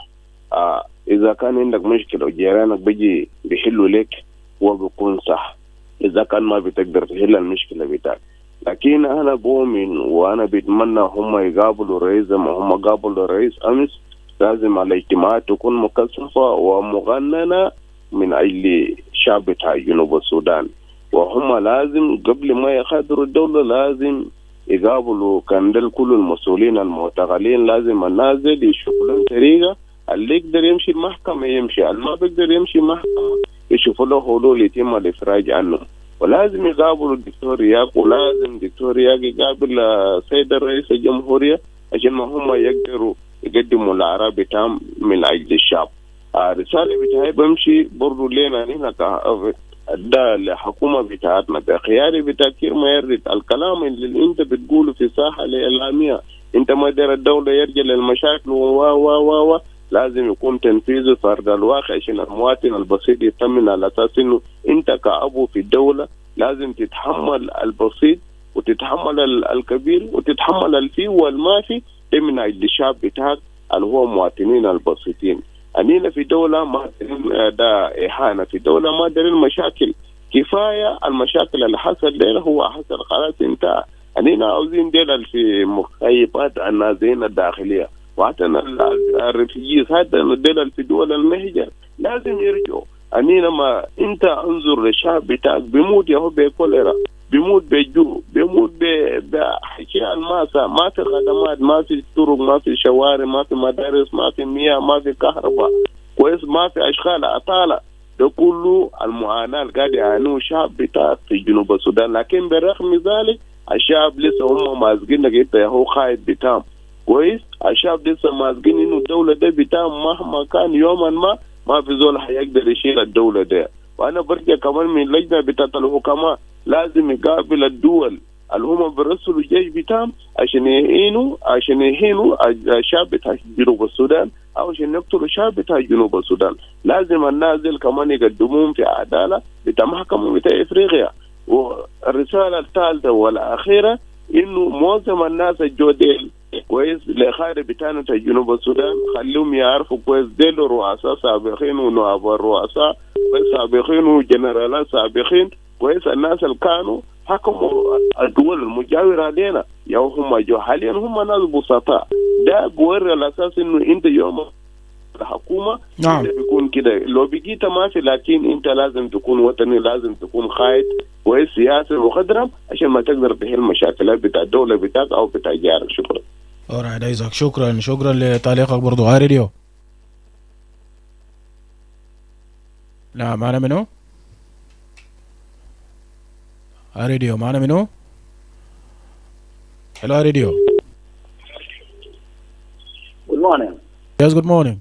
اذا كان عندك مشكلة وجيرانك بيجي بيحلوا لك وبيكون صح، اذا كان ما بتقدر تحل المشكلة بتاعك. لكن أنا بؤمن وأنا بتمنى هم يقابلوا رئيس ما هم قابلوا رئيس أمس. لازم الاجتماعات تكون مكثفة ومغننة من أجل شعب بتاع جنوب السودان، وهم لازم قبل ما يخاطروا الدولة لازم يقابلوا كان كل المسؤولين المعتقلين. لازم النازل يشوفوا لهم طريقة، اللي يقدر يمشي المحكمة يمشي، اللي ما بيقدر يمشي المحكمة يشوفوا له حلول يتم الإفراج عنه. ولازم يقابلوا الدكتور ياك، ولازم الدكتور ياك يقابل سيد الرئيس الجمهورية عشان ما هم يقدروا يقدموا العرب بتاعهم من أجل الشعب. رسالة بتاعي بمشي برضو لنا هنا ده الحكومة بتاعتنا بخياري بتاكير ما يرد الكلام اللي انت بتقوله في ساحة الإعلامية. انت ما دير الدولة يرجع للمشاكل و لازم يكون تنفيذ فرض الواقع عشان المواطن البسيط يطمن على اساس انه انت كأبو في الدولة لازم تتحمل البسيط وتتحمل الكبير وتتحمل الفي والمافي من اجل الشعب بتاعك اللي هو مواطنين البسيطين. انينا في دولة ما ده اهانة، في دولة ما دارين مشاكل، كفاية المشاكل اللي حصل لنا هو حصل خلاص انتهى. انينا عاوزين دول في مخيبات النازحين الداخلية وحتى الريفيجيز، حتى الدول في دول المهجر لازم يرجعوا. أنينا ما أنت انظر للشعب بتاعك بيموت يهو بكوليرا، بيموت بجوع، بيموت بحكي ما في خدمات، ما في طرق، ما في شوارع، ما في مدارس، ما في مياه، ما في كهرباء كويس، ما في أشغال أطالة. ده كله المعاناة اللي قاعد يعانوه الشعب بتاعك في جنوب السودان. لكن برغم ذلك الشعب لسه هم ماسكينك انت يهو قائد بتاعهم كويس. الشعب لسه ماسكين انه الدولة ده بتاعهم مهما كان يوما ما في زول حيقدر يشيل الدولة ده. وانا برجع كمان من لجنة بتاعت الحكماء لازم يقابل الدول اللي هم برسلوا الجيش بتاعهم عشان يهينوا الشعب بتاع جنوب السودان او عشان يقتلوا الشعب بتاع جنوب السودان. لازم النازل كمان يقدموهم في عدالة بتاع محكمة بتاع افريقيا. والرسالة الثالثة والاخيرة انه معظم الناس الجوديل كويس لخارج بتاعنا جنوب السودان خليهم يعرفوا كويس ديل رؤساء سابقين ونواب الرؤساء سابقين وجنرالات سابقين كويس الناس اللي كانوا حكموا الدول المجاورة علينا يا هم جو حاليا هم ناس بسطاء ده بوري الأساس إنه أنت يوم الحكومة نعم بيكون كده لو بقيت ما في لكن أنت لازم تكون وطني لازم تكون خايد كويس سياسي مخضرم عشان ما تقدر تحل مشاكلات بتاع الدولة بتاعك أو بتاع جارك. شكرا. alright ايزاك شكرا لتعليقك برضو. هاي راديو. لا معنا منو؟ هاي راديو معنا منو؟ hello هاي راديو. Good morning. Yes, good morning.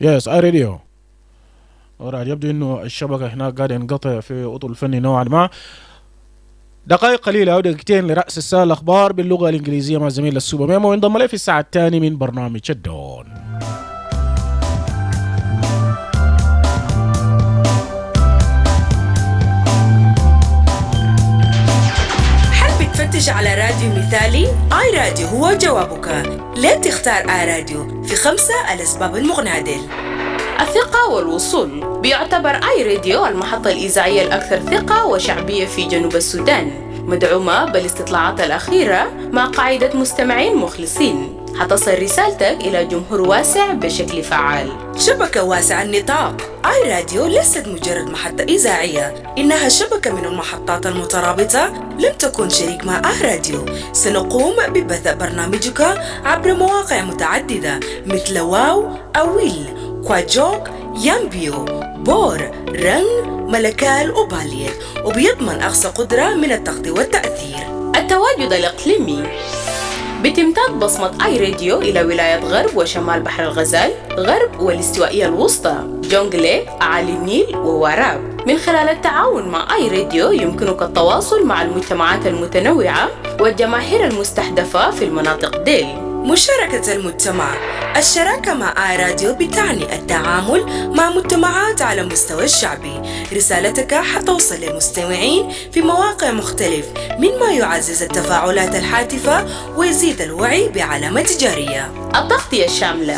Yes, هاي راديو. alright يبدو انه الشبكة هناك قاعد ينقطع في أطول فني نوعا ما. دقائق قليلة أو دقيقتين لرأس الساعة الأخبار باللغة الإنجليزية مع زميل السوبر ميمو وانضم لي في الساعة الثانية من برنامج الدون. حابب تفتش على راديو مثالي؟ آي راديو هو جوابك. ليه تختار آي راديو؟ في 5 الأسباب المغنادل. الثقة والوصول. بيعتبر آي راديو المحطة الإذاعية الأكثر ثقة وشعبية في جنوب السودان، مدعومة بالاستطلاعات الأخيرة مع قاعدة مستمعين مخلصين. حتصل رسالتك إلى جمهور واسع بشكل فعال. شبكة واسعة النطاق. آي راديو ليست مجرد محطة إذاعية، إنها شبكة من المحطات المترابطة. لم تكن شريك مع آي راديو. سنقوم ببث برنامجك عبر مواقع متعددة مثل واو، أويل، كواجوك، يامبيو، بور، رنگ، ملكال وباليت، وبيضمن أقصى قدرة من التغطية والتأثير. التواجد الإقليمي. بتمتد بصمة آي راديو إلى ولاية غرب وشمال بحر الغزال، غرب والاستوائية الوسطى، جونغلي، أعالي النيل ووراب. من خلال التعاون مع آي راديو يمكنك التواصل مع المجتمعات المتنوعة والجماهير المستهدفة في المناطق ديل. مشاركة المجتمع. الشراكة مع آي راديو بتعني التعامل مع مجتمعات على مستوى الشعبي. رسالتك حتوصل للمستمعين في مواقع مختلف، مما يعزز التفاعلات الهاتفة ويزيد الوعي بعلامة تجارية. التغطية الشاملة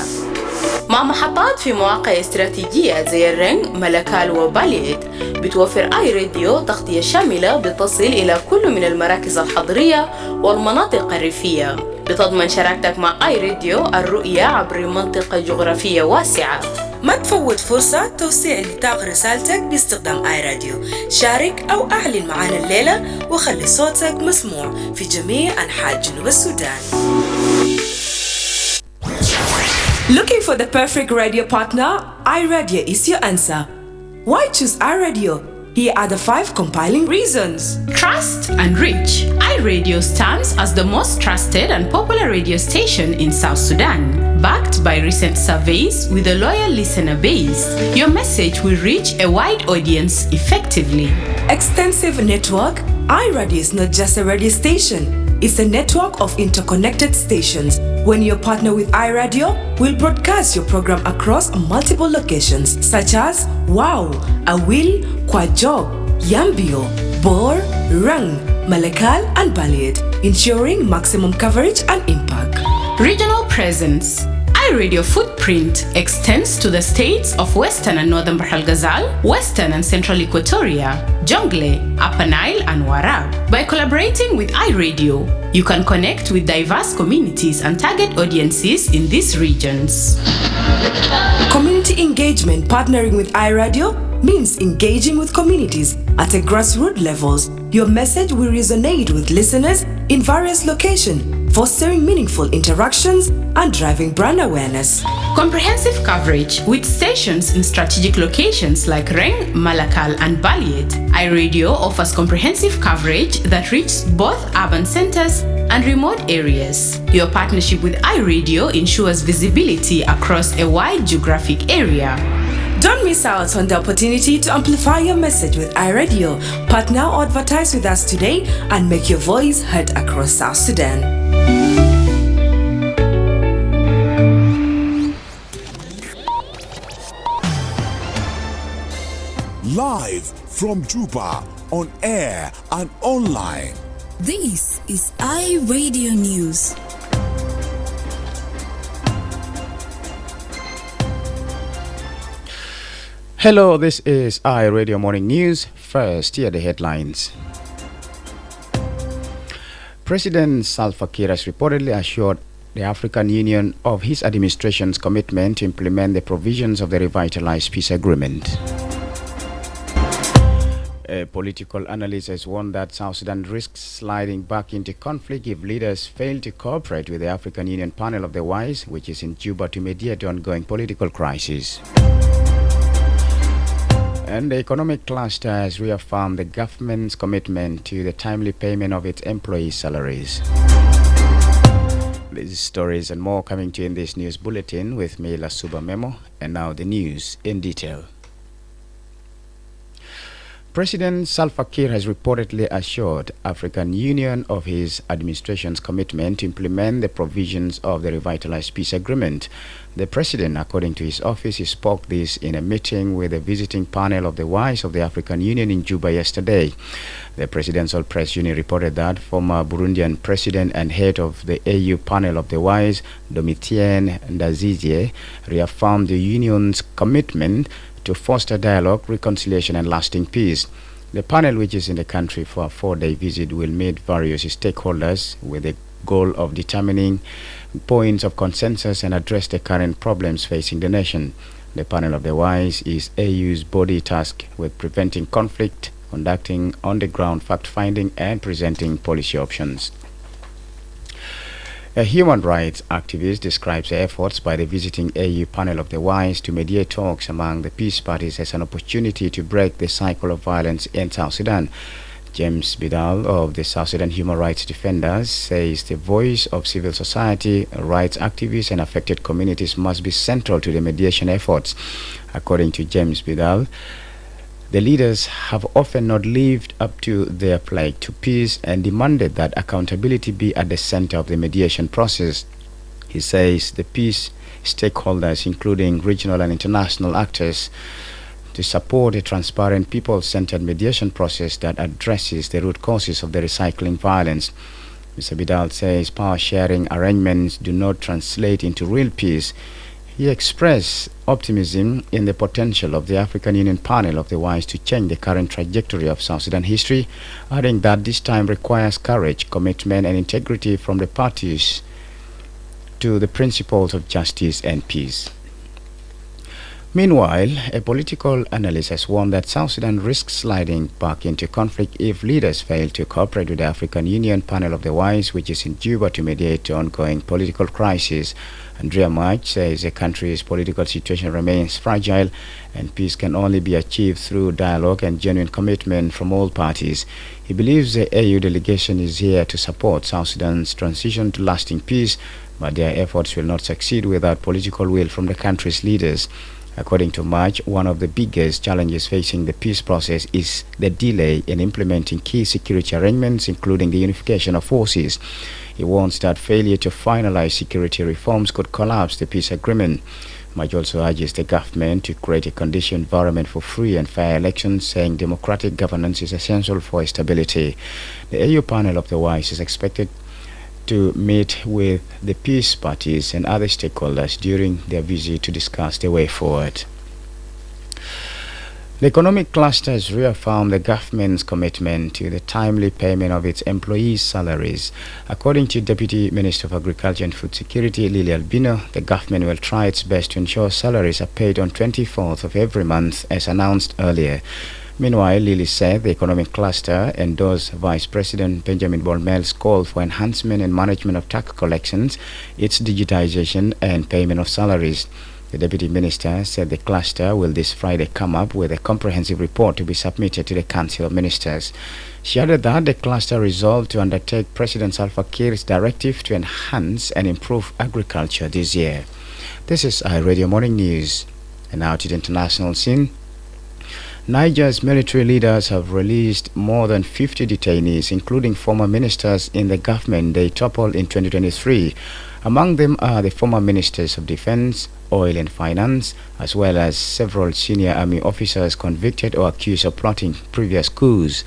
مع محطات في مواقع استراتيجية زي الرنج، ملكال وباليت. بتوفر آي راديو تغطية شاملة بتصل إلى كل من المراكز الحضرية والمناطق الريفية. بتضمن شراكتك مع آي راديو الرؤية عبر منطقة جغرافية واسعة. ما تفوت فرصة توسيع نطاق رسالتك باستخدام آي راديو. شارك أو أعلن معنا الليلة وخلي صوتك مسموع في جميع أنحاء جنوب السودان. Looking for the perfect radio partner? iRadio is your answer. Why choose iRadio? Here are the 5 compiling reasons. Trust and reach. iRadio stands as the most trusted and popular radio station in South Sudan. Backed by recent surveys with a loyal listener base, your message will reach a wide audience effectively. Extensive network. iRadio is not just a radio station. It's a network of interconnected stations. When you partner with iRadio, we'll broadcast your program across multiple locations such as Wow, Awil, Kwajok, Yambio, Bor, Rang, Malakal, and Baliyet, ensuring maximum coverage and impact. Regional presence. iRadio footprint extends to the states of Western and Northern Bahr el Ghazal, Western and Central Equatoria, Jonglei, Upper Nile, and Warab. By collaborating with iRadio, you can connect with diverse communities and target audiences in these regions. Community engagement. Partnering with iRadio means engaging with communities at a grassroots levels. Your message will resonate with listeners in various locations, fostering meaningful interactions and driving brand awareness. Comprehensive coverage with stations in strategic locations like Reng, Malakal, and Baliyet. iRadio offers comprehensive coverage that reaches both urban centers and remote areas. Your partnership with iRadio ensures visibility across a wide geographic area. Don't miss out on the opportunity to amplify your message with iRadio. Partner or advertise with us today and make your voice heard across South Sudan. Live from Juba, on air and online. This is iRadio News. Hello, this is iRadio Morning News. First, here are the headlines. President Salva Kiir has reportedly assured the African Union of his administration's commitment to implement the provisions of the revitalized peace agreement. A political analyst has warned that South Sudan risks sliding back into conflict if leaders fail to cooperate with the African Union panel of the wise, which is in Juba to mediate the ongoing political crisis. And the economic cluster has reaffirmed the government's commitment to the timely payment of its employees' salaries. These stories and more coming to you in this news bulletin with me, Lasuba Memo, and now the news in detail. President Salva Kiir has reportedly assured African Union of his administration's commitment to implement the provisions of the revitalized peace agreement. The president, according to his office, he spoke this in a meeting with a visiting panel of the wise of the African Union in Juba yesterday. The presidential press unit reported that former Burundian president and head of the AU panel of the wise, Domitien Ndazizie, reaffirmed the union's commitment to foster dialogue, reconciliation, and lasting peace. The panel, which is in the country for a 4-day visit, will meet various stakeholders with the goal of determining points of consensus and address the current problems facing the nation. The panel of the wise is AU's body tasked with preventing conflict, conducting on-the-ground fact-finding, and presenting policy options. A human rights activist describes the efforts by the visiting AU panel of the wise to mediate talks among the peace parties as an opportunity to break the cycle of violence in South Sudan. James Bidal of the South Sudan Human Rights Defenders says the voice of civil society, rights activists, and affected communities must be central to the mediation efforts. According to James Bidal, the leaders have often not lived up to their pledge to peace and demanded that accountability be at the center of the mediation process. He says the peace stakeholders, including regional and international actors, to support a transparent, people-centered mediation process that addresses the root causes of the recycling violence. Mr. Bidal says power-sharing arrangements do not translate into real peace. He expressed optimism in the potential of the African Union panel of the wise to change the current trajectory of South Sudan history, adding that this time requires courage, commitment, and integrity from the parties to the principles of justice and peace. Meanwhile, a political analyst has warned that South Sudan risks sliding back into conflict if leaders fail to cooperate with the African Union panel of the wise, which is in Juba to mediate the ongoing political crisis. Andrea March says the country's political situation remains fragile and peace can only be achieved through dialogue and genuine commitment from all parties. He believes the AU delegation is here to support South Sudan's transition to lasting peace, but their efforts will not succeed without political will from the country's leaders. According to March, one of the biggest challenges facing the peace process is the delay in implementing key security arrangements, including the unification of forces. He warns that failure to finalize security reforms could collapse the peace agreement. March also urges the government to create a conducive environment for free and fair elections, saying democratic governance is essential for stability. The AU panel of the wise is expected to meet with the peace parties and other stakeholders during their visit to discuss the way forward. The economic cluster has reaffirmed the government's commitment to the timely payment of its employees' salaries. According to Deputy Minister of Agriculture and Food Security, Lily Albino, the government will try its best to ensure salaries are paid on 24th of every month, as announced earlier. Meanwhile, Lily said the economic cluster endorsed Vice President Benjamin Bolmel's call for enhancement and management of tax collections, its digitization, and payment of salaries. The Deputy Minister said the cluster will this Friday come up with a comprehensive report to be submitted to the Council of Ministers. She added that the cluster resolved to undertake President Salva Kiir's directive to enhance and improve agriculture this year. This is iRadio Morning News. And now to the international scene. Niger's military leaders have released more than 50 detainees, including former ministers in the government they toppled in 2023. Among them are the former ministers of defense, oil and finance, as well as several senior army officers convicted or accused of plotting previous coups.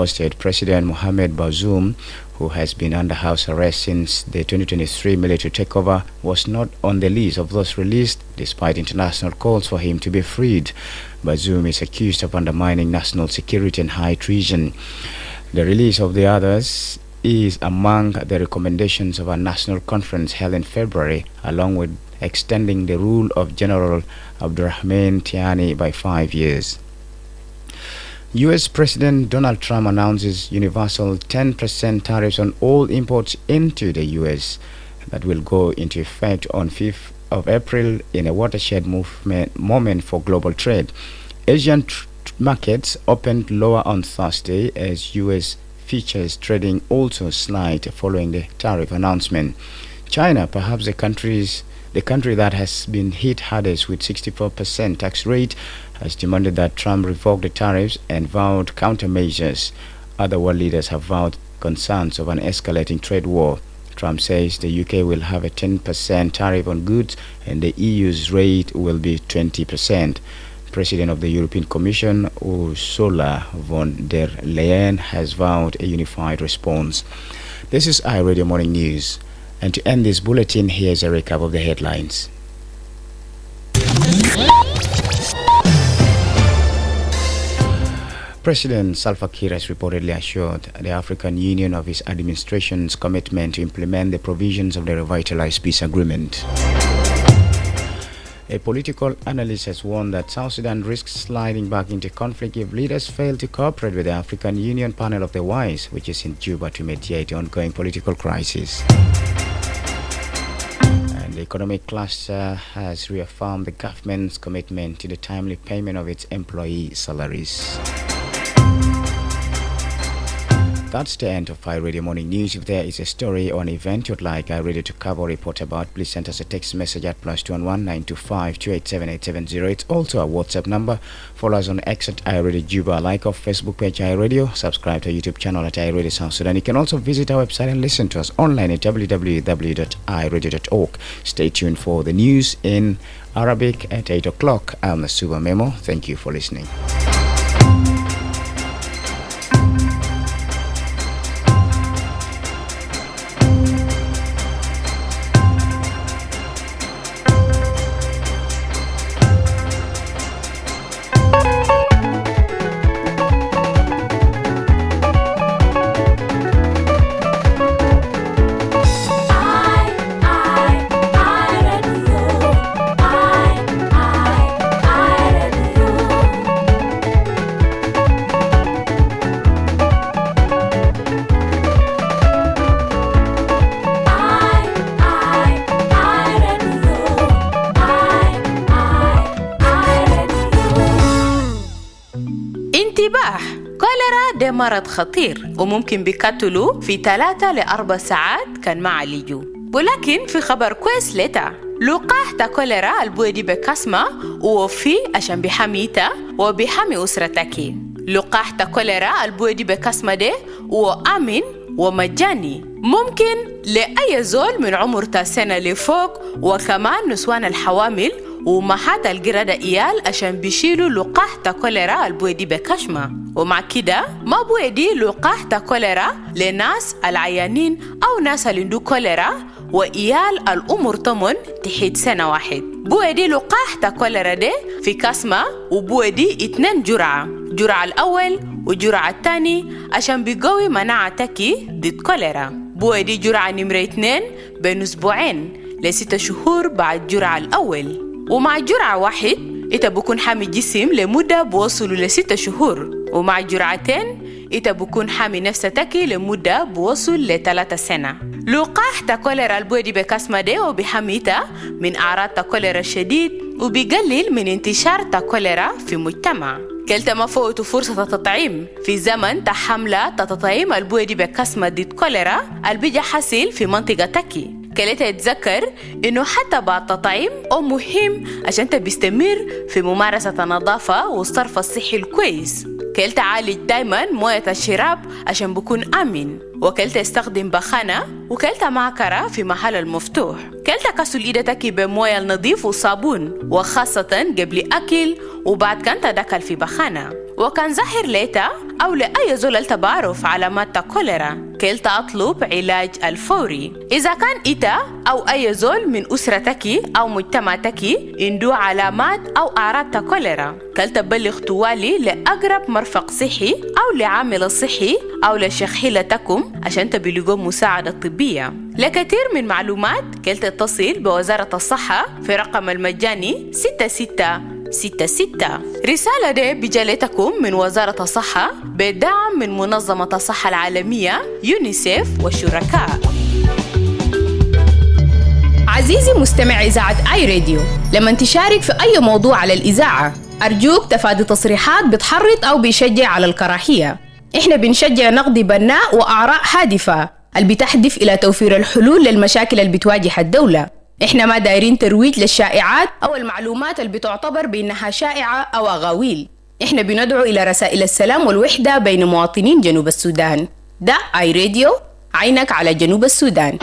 State President Mohamed Bazoum, who has been under house arrest since the 2023 military takeover, was not on the list of those released, despite international calls for him to be freed. Bazoum is accused of undermining national security and high treason. The release of the others is among the recommendations of a national conference held in February, along with extending the rule of General Abdurrahman Tiani by 5 years. U.S. President Donald Trump announces universal 10% tariffs on all imports into the U.S. that will go into effect on 5th of April in a watershed moment for global trade. Asian markets opened lower on Thursday as U.S. futures trading also slide following the tariff announcement. China, perhaps the country that has been hit hardest with 64% tax rate, has demanded that Trump revoke the tariffs and vowed countermeasures. Other world leaders have vowed concerns of an escalating trade war. Trump says the UK will have a 10% tariff on goods and the EU's rate will be 20%. President of the European Commission, Ursula von der Leyen, has vowed a unified response. This is iRadio Morning News. And to end this bulletin, here's a recap of the headlines. President Salva Kiir has reportedly assured the African Union of his administration's commitment to implement the provisions of the revitalized peace agreement. A political analyst has warned that South Sudan risks sliding back into conflict if leaders fail to cooperate with the African Union panel of the wise, which is in Juba to mediate the ongoing political crisis. And the economic cluster has reaffirmed the government's commitment to the timely payment of its employee salaries. That's the end of iRadio Morning News. If there is a story or an event you'd like iRadio to cover or report about, please send us a text message at +211 925 287 870. It's also a WhatsApp number. Follow us on X at iRadio Juba. Like our Facebook page iRadio. Subscribe to our YouTube channel at iRadio South Sudan. You can also visit our website and listen to us online at www.iradio.org. Stay tuned for the news in Arabic at 8 o'clock. I'm the Super Memo. Thank you for listening. ده مرض خطير وممكن بيقتلوا في 3 ل 4 ساعات كان ما عالجوا. ولكن في خبر كويس لتا لقاح تا كوليرا البودي بكاسما وفي عشان بحميتا وبحمي أسرتك. لقاح تا كوليرا البودي بكاسما ده وآمن ومجاني، ممكن لأي زول من عمر 10 سنة لفوق، وكمان نسوان الحوامل ومحات القردة إيال عشان بيشيلوا لقاح تا كوليرا البودي بكشمة. ومع كده ما بودي لقاح تا كوليرا لناس العيانين أو ناس اللي عندو كوليرا وإيال الأمر طمن تحت سنة واحد. بودي لقاح تا كوليرا ده في كاسمة وبودي 2 جرعة، جرعة الأول وجرعة الثاني عشان بيقوي مناعتك ضد كوليرا. بودي جرعة نمرة 2 بين أسبوعين ل6 شهور بعد جرعة الأول. ومع جرعة 1 إنت بكون حامي جسم لمدة بوصل ل6 شهور، ومع جرعتين إنت بكون حامي نفسك لمدة بوصل ل3 سنة. لقاح تا كوليرا البودي بكاسما دي وبحميتا من أعراض تا كوليرا الشديد وبيقلل من انتشار تا كوليرا في المجتمع. كلتا ما فوتوا فرصة التطعيم في زمن تحملة تطعيم البودي بكاسما ضد كوليرا البيجا حاصل في منطقتك. كلتا يتذكر إنه حتى بعد تطعيم مهم عشان تبستمر في ممارسة النظافة والصرف الصحي الكويس. كلتا عالج دايما موية الشراب عشان بكون آمن، وكلتا يستخدم بخانة، وكلتا معكرة في محل المفتوح. كلتا كسل إيدتك بموية النظيف وصابون، وخاصة قبل أكل وبعد كان تدخل في بخانة. وكان ظاهر ليتا أو لأي زول التبارف علامات كوليرا كيلتا أطلب علاج الفوري. إذا كان إتا أو أي زول من أسرتك أو مجتمعتك عنده علامات أو أعراض كوليرا كيلتا بلغ توالي لأقرب مرفق صحي أو لعامل صحي أو لشخيلتكم عشان تبلغوا مساعدة طبية. لكثير من معلومات كيلتا تتصل بوزارة الصحة في رقم المجاني 6666. رسالة دي بجالتكم من وزارة الصحة بدعم من منظمة الصحة العالمية يونيسيف والشركاء. عزيزي مستمع إذاعة آي راديو، لما تشارك في أي موضوع على الإذاعة أرجوك تفادي تصريحات بتحرض أو بيشجع على الكراهية. إحنا بنشجع نقد بناء وآراء هادفة اللي بتهدف إلى توفير الحلول للمشاكل اللي بتواجه الدولة. إحنا ما دايرين ترويج للشائعات أو المعلومات اللي بتعتبر بأنها شائعة أو أغاويل. إحنا بندعو إلى رسائل السلام والوحدة بين مواطنين جنوب السودان. ده آي راديو، عينك على جنوب السودان.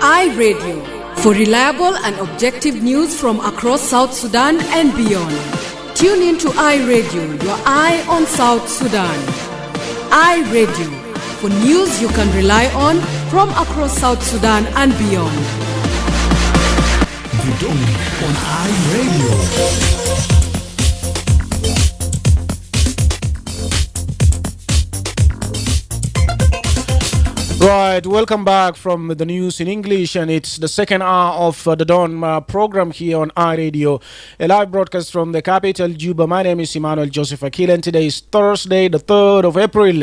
I Radio, for reliable and objective news from across South Sudan and beyond. Tune in to I Radio, your eye on South Sudan. I Radio, for news you can rely on from across South Sudan and beyond. The Dawn on I Radio. Right, welcome back from the news in English, and it's the second hour of the Dawn program here on iRadio, a live broadcast from the capital, Juba. My name is Emmanuel Joseph Akile, and today is Thursday, the 3rd of April,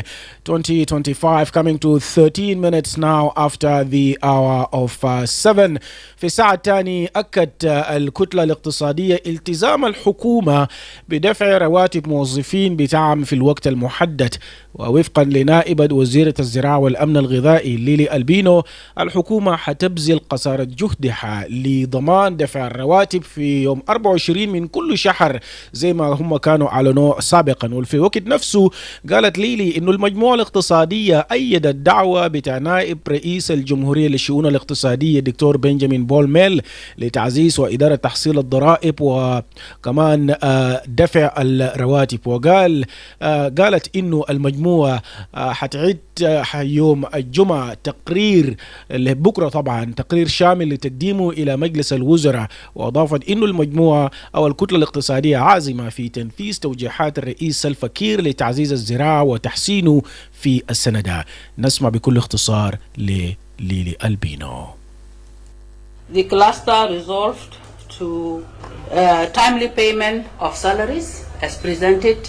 2025, coming to 13 minutes now after the hour of 7. في الساعة الثانية أكد الكتلة الاقتصادية التزام الحكومة بدفع رواتب موظفين بتعم في الوقت المحدد. ووفقا لنائبة وزيرة الزراعة والأمن الغذائي ليلي ألبينو، الحكومة حتبذل قصارى جهدها لضمان دفع الرواتب في يوم 24 من كل شهر زي ما هم كانوا أعلنوا سابقا. وفي وقت نفسه قالت ليلي إنه المجموعة الاقتصادية أيدت دعوة بتاع نائب رئيس الجمهورية للشؤون الاقتصادية دكتور بنجامين بول ميل لتعزيز وإدارة تحصيل الضرائب وكمان دفع الرواتب. قالت إنه المجموعة حتعد يوم الجمعة تقرير بكرة، طبعا تقرير شامل لتقديمه إلى مجلس الوزراء. وأضافت إنه المجموعة أو الكتلة الاقتصادية عازمة في تنفيذ توجيهات الرئيس سلفا كير لتعزيز الزراعة وتحسينه في السنة. نسمع بكل اختصار لليلي ألبينو. The cluster resolved to timely payment of salaries as presented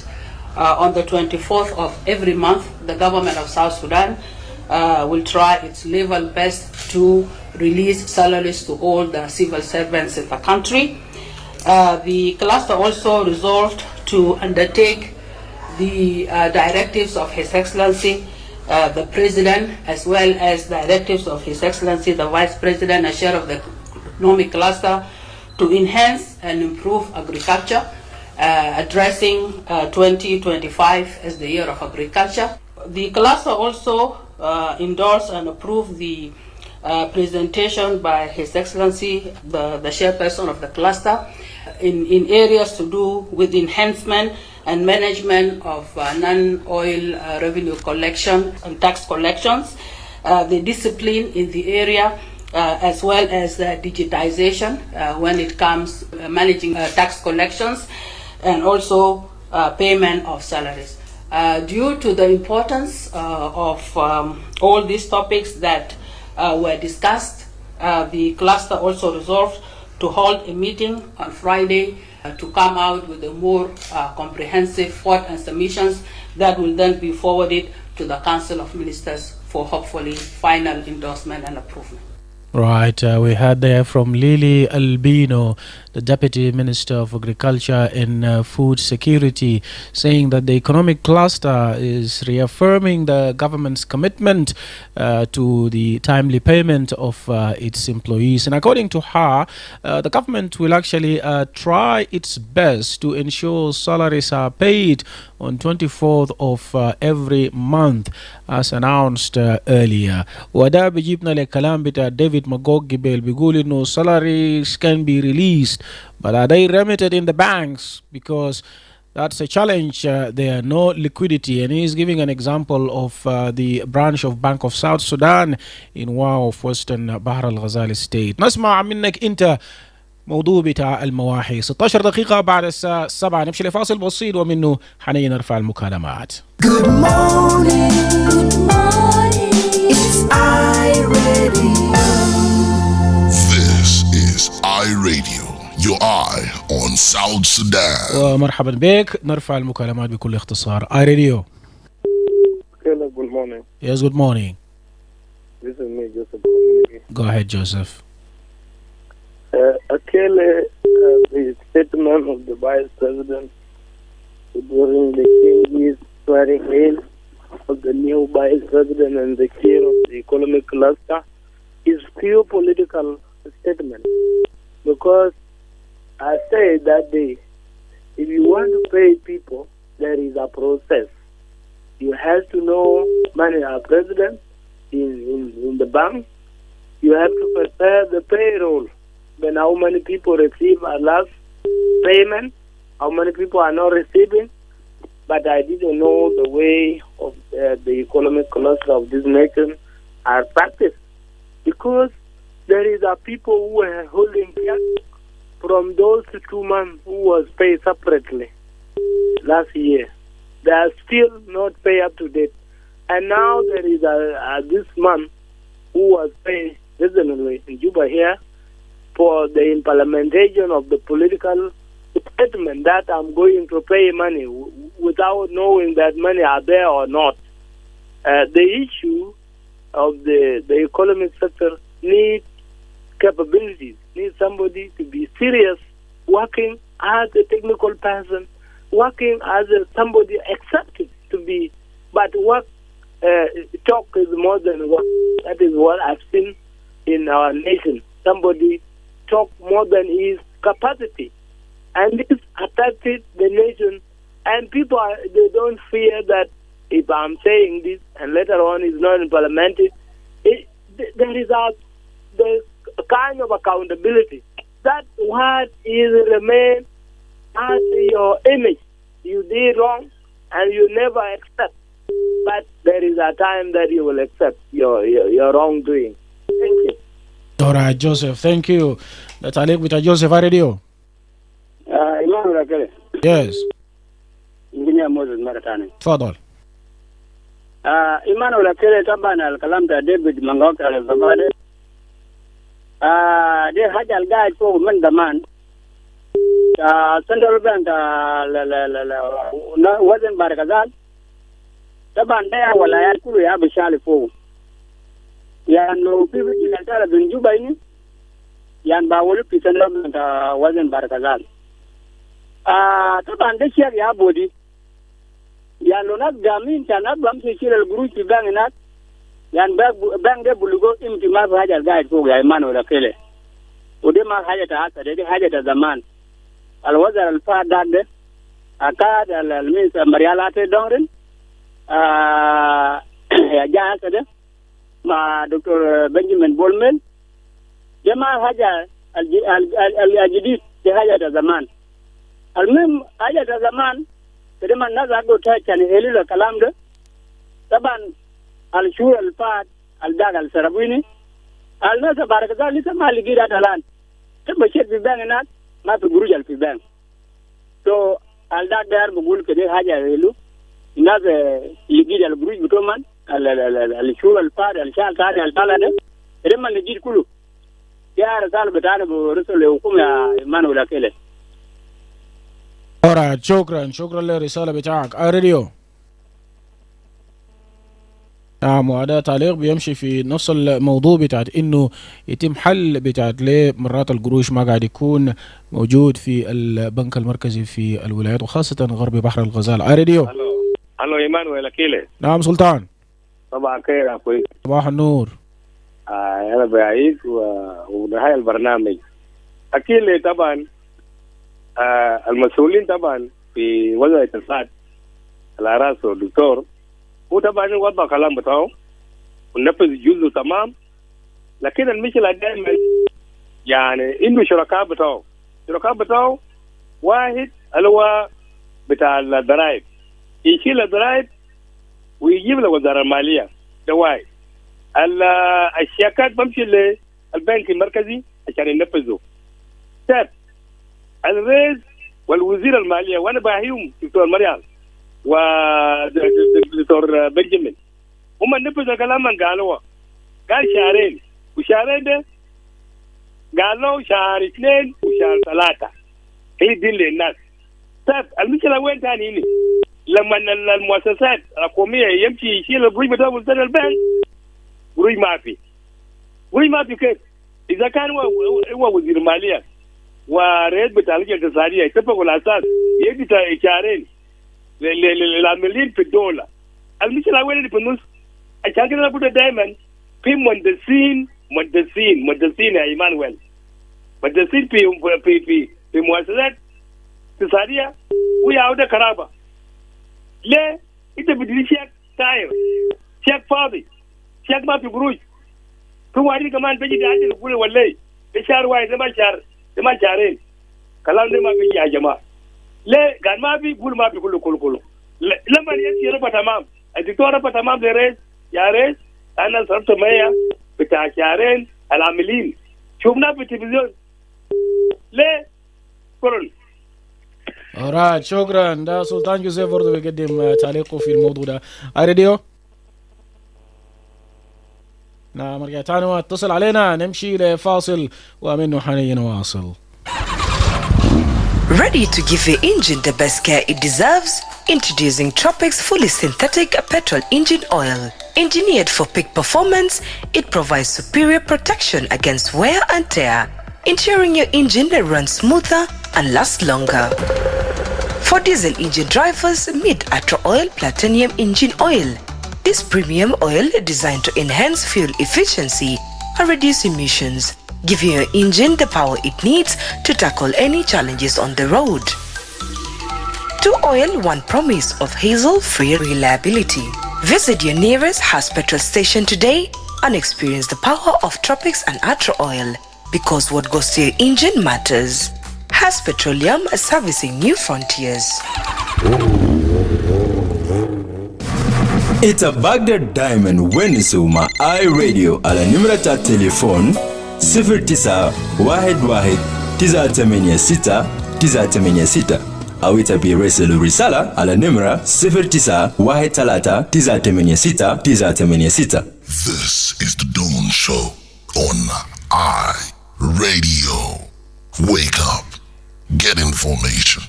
on the 24th of every month. The government of South Sudan will try its level best to release salaries to all the civil servants in the country. The cluster also resolved to undertake the directives of His Excellency the President, as well as directives of His Excellency the Vice President and Chair of the Economic Cluster to enhance and improve agriculture, addressing 2025 as the year of agriculture. The cluster also endorsed and approved the presentation by His Excellency the chairperson of the cluster in areas to do with enhancement and management of non-oil revenue collection and tax collections, the discipline in the area, as well as digitization when it comes managing tax collections, and also payment of salaries. Due to the importance of all these topics that were discussed, the cluster also resolved to hold a meeting on Friday to come out with a more comprehensive thought and submissions that will then be forwarded to the Council of Ministers for hopefully final endorsement and approval. Right, we heard there from Lily Albino, the Deputy Minister of Agriculture and Food Security, saying that the economic cluster is reaffirming the government's commitment to the timely payment of its employees. And according to her, the government will actually try its best to ensure salaries are paid on 24th of every month as announced earlier. وده بيجيبنا لكلام بتاع ديفيد ماغوغ قبل بيقول إنه salaries can be released but are they remitted in the banks, because That's a challenge. There no liquidity, and he's giving an example of the branch of Bank of South Sudan in Wau of Western Bahr al-Ghazali State. نسمع منك أنت موضوع بتاع المواحي. 16 دقيقة بعد الساعة 7 نمشي لفاصل بسيط ومنه حنيجي نرفع المكالمات. Good morning. Good morning. It's iRadio. This is iRadio, your eye on South Sudan. ومرحبا بك. نرفع المكالمات بكل اختصار. iRadio. Akile, good morning. Yes, good morning. This is me, Joseph. Go ahead, Joseph. Akile, the statement of the Vice President during the King's swearing in of the new Vice President and the chair of the economic cluster is pure political statement. Because I said that day, if you want to pay people, there is a process. You have to know money are president in the bank. You have to prepare the payroll. Then how many people receive a last payment, how many people are not receiving. But I didn't know the way of the economic cluster of this nation are practiced. Because there is a people who are holding cash from those 2 months who was paid separately last year. They are still not paid up to date. And now there is this month who was paid reasonably in Juba here for the implementation of the political statement that I'm going to pay money without knowing that money are there or not. The issue of the economic sector needs capabilities, needs somebody to be serious, working as a technical person, working as somebody accepted to be, but what talk is more than what. That is what I've seen in our nation. Somebody talk more than his capacity. And this affected the nation. And people, they don't fear that if I'm saying this and later on is not implemented, there is the kind of accountability. That what is remain as your image. You did wrong and you never accept. But there is a time that you will accept your wrongdoing. Thank you. All right, Joseph, thank you. That's Alec with Joseph Radio. Emmanuel Akile. Yes. Engineer Moses Maratani. تفضل. Emmanuel Akile طبعا الكلام ده ديفيد منغوك على الزبادة. دي حاجة القاعد فوق من زمان. سنترال بانك وزن باركزال. طبعا ده ولايات كله يا بشالي فوق. يعني لو في بيجي كتير بنجوبا إني يعني باولو في سنترال بانك وزن باركزال. طبعا ده شيء يا بودي يعني لو ناس جامين كان بمشي يشيل القروش في بنك يعني بنك ده بلغو إمتى ما في حاجة قاعد فوق يا إيمان ولا كله ودي ما حاجة تحصل دي حاجة زمان الوزير الفاد ده أكاد الميس مريالات دورن يا جاه كده مع دكتور بنجامين بولمن دي ما حاجة الجديد دي حاجة زمان المهم حاجة زمان كده ما الناس عندو كان يهلي الكلام ده طبعا الشهور الفات الداغ السرابيني الناس بارك الله لسه ما لقي ده الان تبى شيء في بان الناس ما في جروج في بان تو الداغ ده بقول كده حاجة يهلو الناس لقي الجروج بتوعهم الشهور الفات الشهر الثاني الثالث ده كده ما لقي كله يا رسالة بتاعنا برسول الحكومة يا إيمانويل أكيلة. Alright, شكرا للرسالة بتاعك. راديو. نعم، وهذا تعليق بيمشي في نفس الموضوع بتاعت انه يتم حل بتاعت ليه مرات القروش ما قاعد يكون موجود في البنك المركزي في الولايات وخاصة غرب بحر الغزال. راديو. الو ايمانويل أكيلة. نعم سلطان. صباح الخير يا اخوي. صباح النور. انا بعيد ونهاية البرنامج. أكيلة طبعا المسؤولين طبعا في وزارة الفات على راسه الدكتور هو طبعا وضع كلام بتاعه ونفذ جزء تمام لكن المشكلة دائما يعني عنده شركاء بتاعه واحد اللي هو بتاع الضرائب، يشيل الضرائب ويجيب له وزاره الماليه دواي. الشيكات بمشي للبنك المركزي عشان ينفذوا. طيب الرئيس والوزير الماليه وانا باهيهم دكتور مريم ودكتور بنجامين هم نفذوا كلام من قالوا، قال شهرين وشهرين ده قالوا شهر 2 وشهر 3 هي دي للناس. طيب المشكله وين ثاني هنا؟ لما المؤسسات الحكوميه يمشي يشيل البروج بتاع وزاره البنك بروج ما في. بروج ما في كيف؟ اذا كان هو وزير الماليه ورئيس بتاع اللجنه الاقتصاديه يتفقوا على اساس يدي شهرين للعاملين في الدوله. المشكله وين اللي في النص؟ عشان كده نقول دائما في مهندسين يا ايمانويل، مهندسين في مؤسسات اقتصاديه ويعود كرابه. ليه؟ انت بدي شيك تاير، شيك فاضي، شيك ما في قروش. في واحد كمان بيجي تعدل يقول والله ده شهر واحد ده ما شهرين. كلام ده ما بيجي يا جماعه. ليه؟ قال ما في قول ما في كله. لما يجي ربط تمام، الدكتور ربط تمام للرئيس، يا رئيس انا صرفت مية بتاع شهرين العاملين شوفنا في التلفزيون. ليه؟ كورونا. alright شكرا. ده سلطان جوزيف برضه بيقدم تعليقه في الموضوع ده. راديو نعم رجع تاني واتصل علينا، نمشي لفاصل ومنه حنين واصل. Ready to give your engine the best care it deserves? Introducing Tropics Fully Synthetic Petrol Engine Oil. Engineered for peak performance, it provides superior protection against wear and tear, ensuring your engine runs smoother and lasts longer. For diesel engine drivers, meet Atro Oil Platinum Engine Oil. This premium oil is designed to enhance fuel efficiency and reduce emissions, giving your engine the power it needs to tackle any challenges on the road. 2 Oil, 1 promise of hassle-free reliability. Visit your nearest Haas petrol station today and experience the power of Tropics and Atro Oil, because what goes to your engine matters. Haas Petroleum, servicing new frontiers. It's a Baghdad Diamond Wenisuma iRadio على نمرة التليفون 0911-986-986 أو يتبي رسل رسالة على نمرة 0913-986-986. This is the Dawn Show on iRadio. Wake up, get information,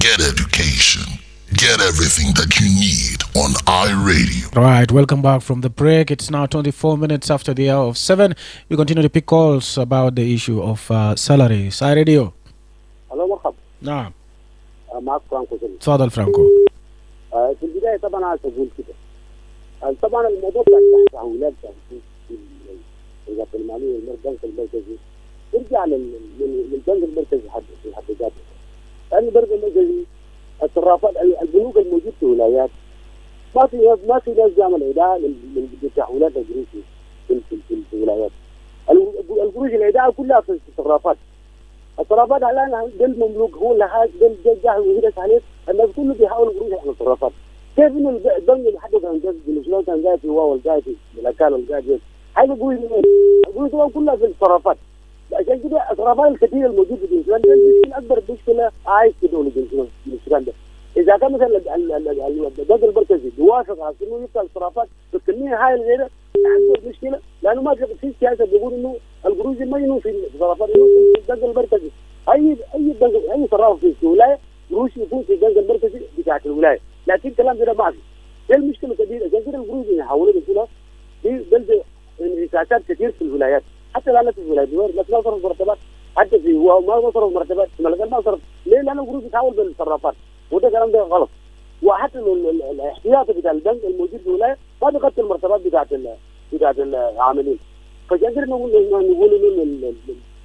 get education, get everything that you need on iRadio. Right, welcome back from the break. It's now 24 minutes after the hour of 7. We continue to pick calls about the issue of salaries. iRadio. الو مرحبا. نعم. معك فرانكو. تفضل فرانكو. في البدايه طبعا عايز اقول كده. طبعا الموضوع بتاع التحويلات في وزاره الماليه والبنك المركزي يرجع للبنك المركزي حد ذاته. لان البنك المركزي الصرافات البنوك الموجوده في الولايات ما في ناس بيعمل اداء للتحويلات القروشي في الولايات. القروش الاداء كلها في الصرافات. الصرافات الان ده المملوك هو اللي حاج ده جاه ويدرس عليه، الناس كله بيحاول قروش على الصرافات. كيف انه البنك اللي حدد عن جزء كان جاي في واو الجاي في الاكال الجاي هاي القروش القروش كلها في الصرافات. عشان كده الصرافات الكثيره الموجوده في السودان دي اكبر مشكله عايش في دوله السودان ده. اذا كان مثلا البنك المركزي يوافق على انه يفتح الصرافات بالكميه هاي الغيره اكبر مشكله، لانه ما في سياسه بيقول انه القروش ما ينو في الصرافات، ينو في البنك المركزي. اي صراف في الولايه قروش يكون في البنك المركزي بتاعت الولايه، لكن كلام كده ما في. هي المشكله كبيره، عشان كده القروش يحولوا كلها في بلد انعكاسات كثير في الولايات، حتى لا في الولايات بس ما صرف مرتبات، حتى في هو ما صرف مرتبات، ما صرف ليه؟ لان القروش بتحول بالصرافات، وده كلام ده غلط. وحتى الاحتياطي بتاع البنك الموجود في الولايه ما بيغطي المرتبات بتاعت العاملين. فعشان كده نقول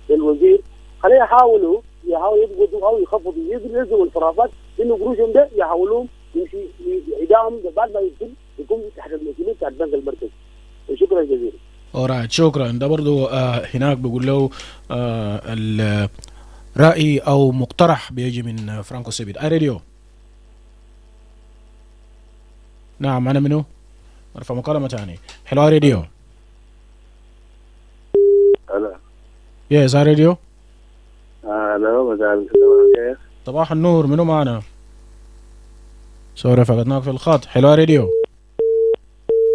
للوزير خليه يحاول يضبطوا او يخفضوا يلزموا الصرافات انه قروشهم ده يحولوهم يمشي ايداهم بعد ما يكون تحت المسؤوليه بتاع البنك المركزي. شكرا جزيلا. alright شكرا. ده برضو هناك بيقول له الرأي او مقترح بيجي من فرانكو سيبيد. راديو. نعم أنا منو؟ ارفع مكالمة تاني. حلو راديو. هلا. يس راديو. هلا مساء الخير. صباح النور، منو معنا؟ سوري فقدناك في الخط. حلو راديو.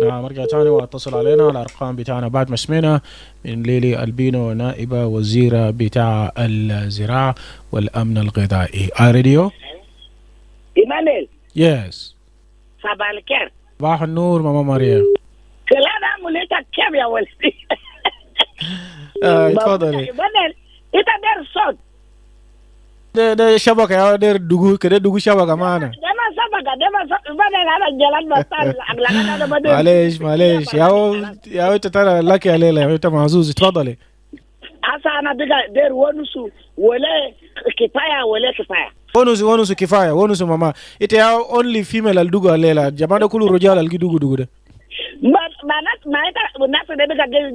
نعم ارجع تاني واتصل علينا على الارقام بتاعنا بعد ما سمعنا من ليلي البينو نائبة وزيرة بتاع الزراعة والامن الغذائي. راديو. إيمانويل. يس. صباح الخير. صباح النور ماما ماريا. كلام عملتك كم يا ولدي؟ اتفضلي. إيمانويل إنت دير صوت. ده شبكة يا دير دوغو كده دوغو شبكة معنا. ده ما شبكة إيمانويل هذا الجلال بطل أغلقنا ده بدل. معلش يا انت ترى لك يا ليلى انت معزوز. اتفضلي. أصلا أنا بقى دير ونسو ولا كفاية ولا كفاية. ونسو كفاية ونسو ماما. انت يا only female الدوغو الليلة جماعة كله رجال الجدوغو دوغو ده. ما الناس ده بقى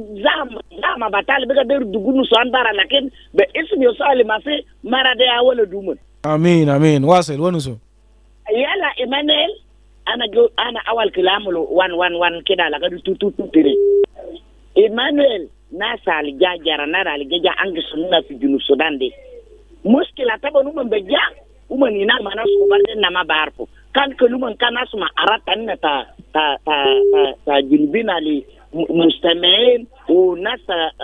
زعما بطل بقى دير دوغو نسوان بارا لكن باسم يسأل ما في مرة ده أول دومن. امين واصل ونسو. يلا إيمانويل أنا أول كلام له 1 كده لقد 2 إيمانويل ناس اللي جاجرا نرى اللي جاجا أنجسنا في جنوب السودان دي مشكلة طبعا هم بجا هم ينام ناس كبار ما بعرفوا كان كلهم كان ناس ما أردت أن تا جنوبين اللي مستمعين وناس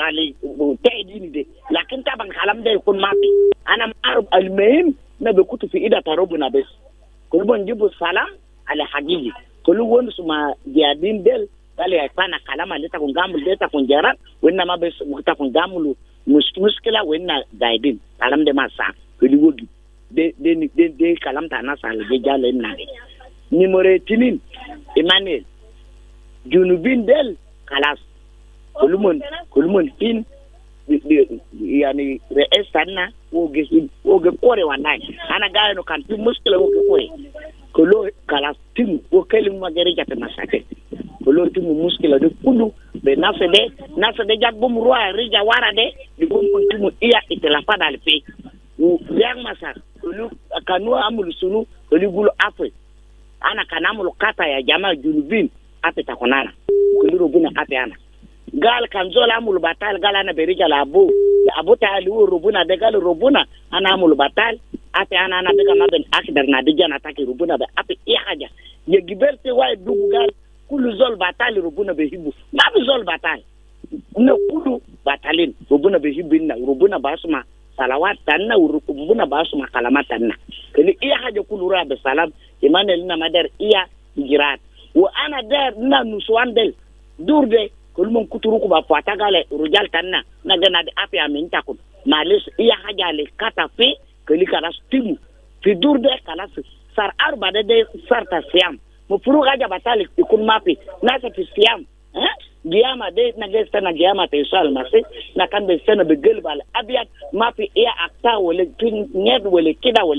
اللي متعدين دي لكن طبعا كلام ده يكون ما في أنا ما أعرف المهم نبكتوا في إيدا تروبنا بس كلهم نجيبوا السلام على حقيقي كلهم نسمع جادين دل bali haifana kalama leta kungamulu leta kunjaran wenna mabes mukta kungamulu muskila wenna gaidin kalam de masa kuli de kalam ta nasa le jale nade nimore tinin Emmanuel junubin del kalas kulumon tin yani reestanna oge kore wanai ana gayo no kan tin muskila oge kore kolo kalas tin o kelim magere jata masake kolo timu muskila de kudu be nasa de jagbum roa rija wara de di bom timu iya itelafa dal pe u yang masa kolo kanu amul sunu kolo gulo afe ana kanamul kata ya jamaa junubin ape takonana kolo robuna ape ana gal kanzola amul batal gal ana berija la abu tali robuna de gal robuna ana amul batal ape ana bega maben akdar na dijana taki robuna be ape iya haja ye gibelte wa dugu gal kulu zol batali rubuna behibu mabi zol batali ne kulu batalin rubuna behibu na rubuna basuma salawat tanna rubuna basuma kalamat tanna kani iya haja kulu rabe salam Emmanuel na madar iya hijirat wa ana dar na nuswandel durde kulmun kuturuku ba fatagale rujal tanna na gana de api aminta kun malis iya haja le katafe kali kala stimu fi durde kala sar arba de sarta siam mo furu gaja batali ikun mapi nasa fi siam giyama de na gesta na giyama te sal mase na kan be sena be gelbal abiat mapi ya akta wala tin nyed wala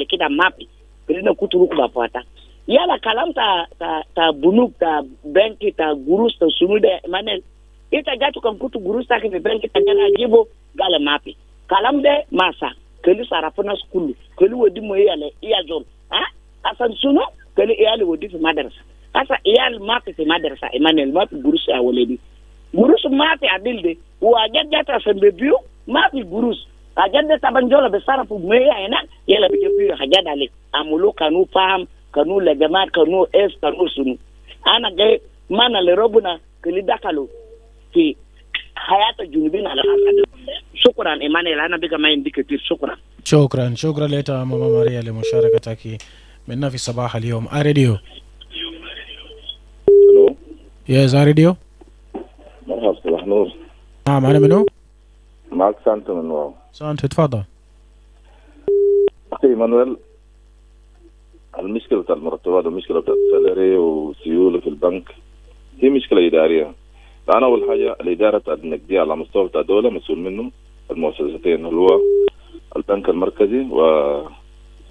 kida mapi na kuturu ku bapata yala kalam ta bunuk ta banki ta gurus ta sunude Emmanuel ita gatu kan kutu gurus ta ke banki ta gana jibo gala mapi kalam de masa keli sarafuna skulu keli wodi mo yale iya jol asan sunu kali iyali wodi fi madrasa asa iyal mapi fi madrasa Emmanuel mapi gurus ya waledi gurus mapi adilde wa jajata sembe biu mapi gurus ajande tabanjola be sarafu meya ena yela be biu hajada le amulo kanu faham kanu le jamaa kanu kanu sunu ana gay mana le robuna kali dakalo fi hayata junubina ala asad shukran Emmanuel ana biga ma indikatif shukran leta mama Maria لمشاركتك منا في صباح اليوم. راديو. الو يا راديو. مرحبا صباح نور. نعم انا منو؟ معك سانتو من واو. سانتو تفضل. اخي مانويل المشكلة بتاع المرتبات والمشكلة بتاع السالري وسيولة في البنك هي مشكلة إدارية. أنا أول حاجة الإدارة النقدية على مستوى بتاع الدولة مسؤول منه المؤسستين اللي هو البنك المركزي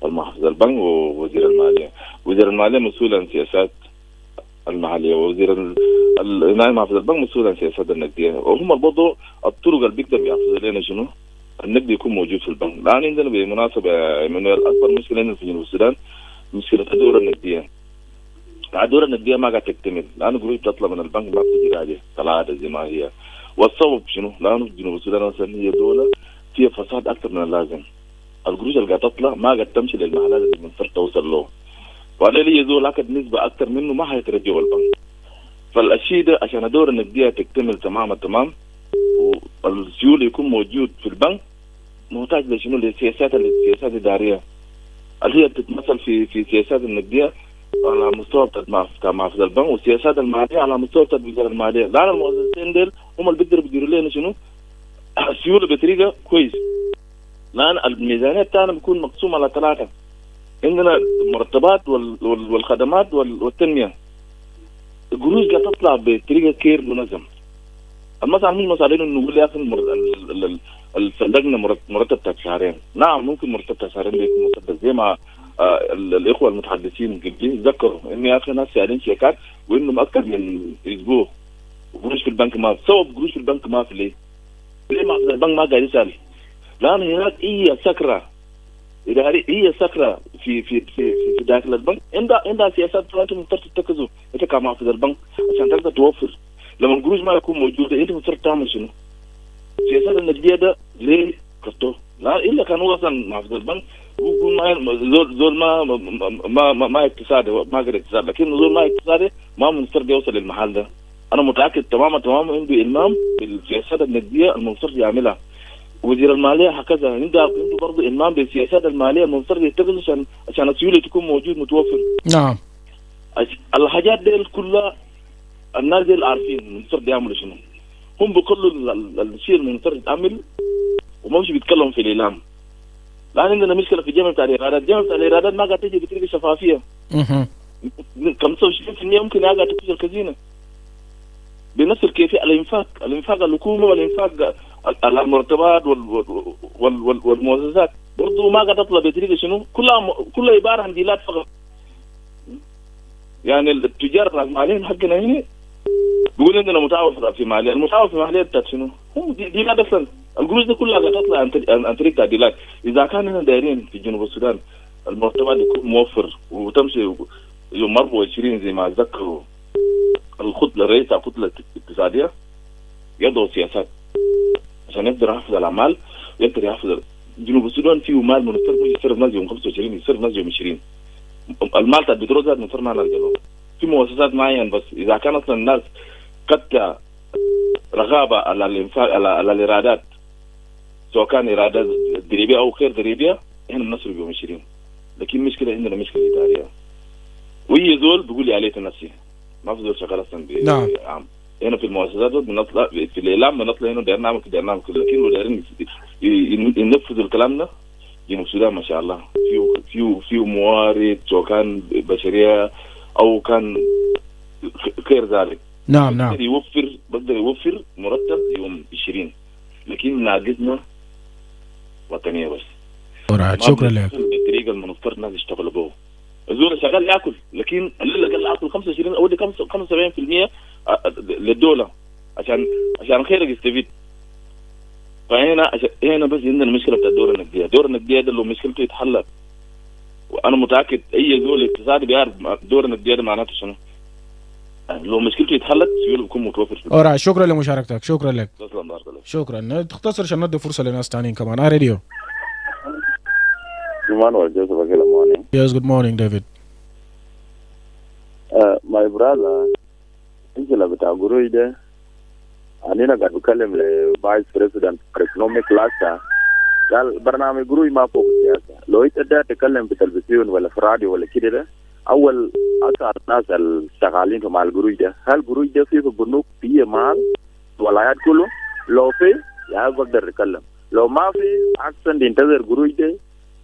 والمحافظ البنك ووزير المالية. وزير المالية مسؤول عن سياسات المحلية ووزير نائب محافظ البنك مسؤول عن سياسات النقدية وهم برضه الطرق اللي بيقدر يحافظ لنا شنو النقد يكون موجود في البنك. الآن عندنا بالمناسبة يا إيمانويل أكبر مشكلة هنا في جنوب السودان مشكلة الدورة النقدية. الدورة النقدية ما قاعد تكتمل لأنه قروش تطلع من البنك ما بتجي راجع طلعت زي ما هي. والسبب شنو؟ لأنه جنوب السودان مثلا هي دولة فيها فساد أكثر من اللازم. القروش اللي قاعد تطلع ما قاعد تمشي للمحلات اللي المفترض توصل له. وعليه يزول أكد نسبة أكثر منه ما حيترجعوا البنك. فالشيء ده عشان الدورة النقدية تكتمل تمام والسيولة يكون موجود في البنك محتاج لشنو؟ للسياسات الإدارية اللي هي بتتمثل في سياسات النقدية على مستوى معافذ البنك والسياسات المالية على مستوى الوزارة المالية. لأن المؤسسين دول هم اللي بيقدروا يديروا لنا شنو؟ السيولة بطريقة كويس. لأن الميزانية بتاعنا بيكون مقسوم على 3. عندنا المرتبات والخدمات والتنمية. القروش قاعد تطلع بطريقة كير منظم. مثلا مش مسألة إنه نقول يا أخي فلقنا مرتب بتاع شهرين. نعم ممكن مرتب بتاع شهرين بيكون مسدس زي ما الإخوة المتحدثين قبلي ذكروا إن يا أخي ناس شايلين شيكات وإنهم أكثر من أسبوع وقروش في البنك ما في. سبب قروش في البنك ما في ليه؟ ليه ما في البنك ما قاعد يسأل؟ لأن هناك هي سكرة إدارية هي سكرة في داخل البنك. عندها سياسات أنتم مفترض تتخذوا أنت كمحافظ البنك عشان تقدر توفر. لما القروش ما يكون موجودة أنت مفترض تعمل شنو؟ سياسات النقدية ده ليه كرتوه؟ لا إلا كان هو أصلا محافظ البنك زول ما اقتصادي ما قدر اقتصادي، لكن زول ما اقتصادي ما مفترض يوصل للمحل ده. أنا متأكد تماما عنده إلمام بالسياسات النقدية المفترض يعملها. وزير المالية هكذا عنده برضه إلمام بالسياسات المالية المفترض يتخذ عشان السيولة تكون موجود متوفر. نعم. الحاجات دي كلها الناس دي عارفين المفترض يعملوا شنو. هم بيقولوا الشيء المفترض يتعمل وما مش بيتكلموا في الإعلام. لأن عندنا مشكلة في جامعة الإيرادات. جامعة الإيرادات ما قاعد تجي بطريقة شفافية. 25% ممكن قاعد تخش الخزينة بنفس الكيفية. الإنفاق الحكومة والإنفاق على المرتبات والمؤسسات برضو ما قاعد تطلع بطريقة شنو؟ كلها عبارة عن ديلات فقط. يعني التجار الماليين حقنا هنا بيقول عندنا متعاون في مالية. المتعاون في مالية بتاعت شنو؟ هم ديلات أصلا. القروش دي كلها قاعد تطلع عن طريق تعديلات. إذا كان هنا دايرين في جنوب السودان المرتبات يكون موفر وتمشي يوم 24 زي ما ذكروا الخطة الرئيس الخطة الاقتصادية يضعوا سياسات عشان يقدر يحافظ على المال ويقدر يحافظ. جنوب السودان فيه مال منفرد يصرف ناس يوم 25 يصرف ناس يوم 20. المال بتاع البترول ذات منفرد ما نرجعه في مؤسسات معينة. بس إذا كان أصلا الناس قد رغابة على الإنفاق على الإيرادات سواء كان إيرادات ضريبية أو غير ضريبية هنا بنصرف يوم 20. لكن مشكلة عندنا مشكلة إدارية. وهي زول بيقول لي عليه نفسي ما في زول شغال أصلا نعم. هنا في المؤسسات بنطلع في الإعلام بنطلع هنا دايرين نعمل كده نعمل كده. لكن دايرين ينفذوا الكلام ده جنوب السودان ما شاء الله فيه موارد سواء كان بشرية أو كان غير ذلك. نعم. بقدر يوفر مرتب يوم 20. لكن ناقصنا وطنية بس. شكرا لك. بالطريقة المفترض الناس يشتغلوا بها. الزول شغال ياكل لكن اللي قال ياكل 25 او 75% للدولة عشان خيرك يستفيد. فهنا بس عندنا مشكلة بتاع الدورة النقدية. الدورة النقدية ده لو مشكلته يتحل وانا متأكد اي زول اقتصادي بيعرف الدورة النقدية ده معناته شنو. لو مشكلته يتحلت سيوله بيكون متوفر في البلد. شكرا لمشاركتك. شكرا لك. شكرا. تختصر عشان ندي فرصة لناس تانيين كمان. راديو. Emmanuel, just a good morning. Yes, good morning, David. My brother, Akile بتاع قروي ده أنا قاعد بكلم لفايس بريزيدنت ايكونوميك كلاستر. قال برنامج قروي ما فوق السياسة. لو أنت ده تكلم في التلفزيون ولا في راديو ولا كده ده أول أسأل الناس الشغالين مع القروي ده هل القروي ده فيه بنوك فيه مال ولايات كله؟ لو فيه يا بقدر أتكلم. لو ما فيه أحسن ينتظر قروي ده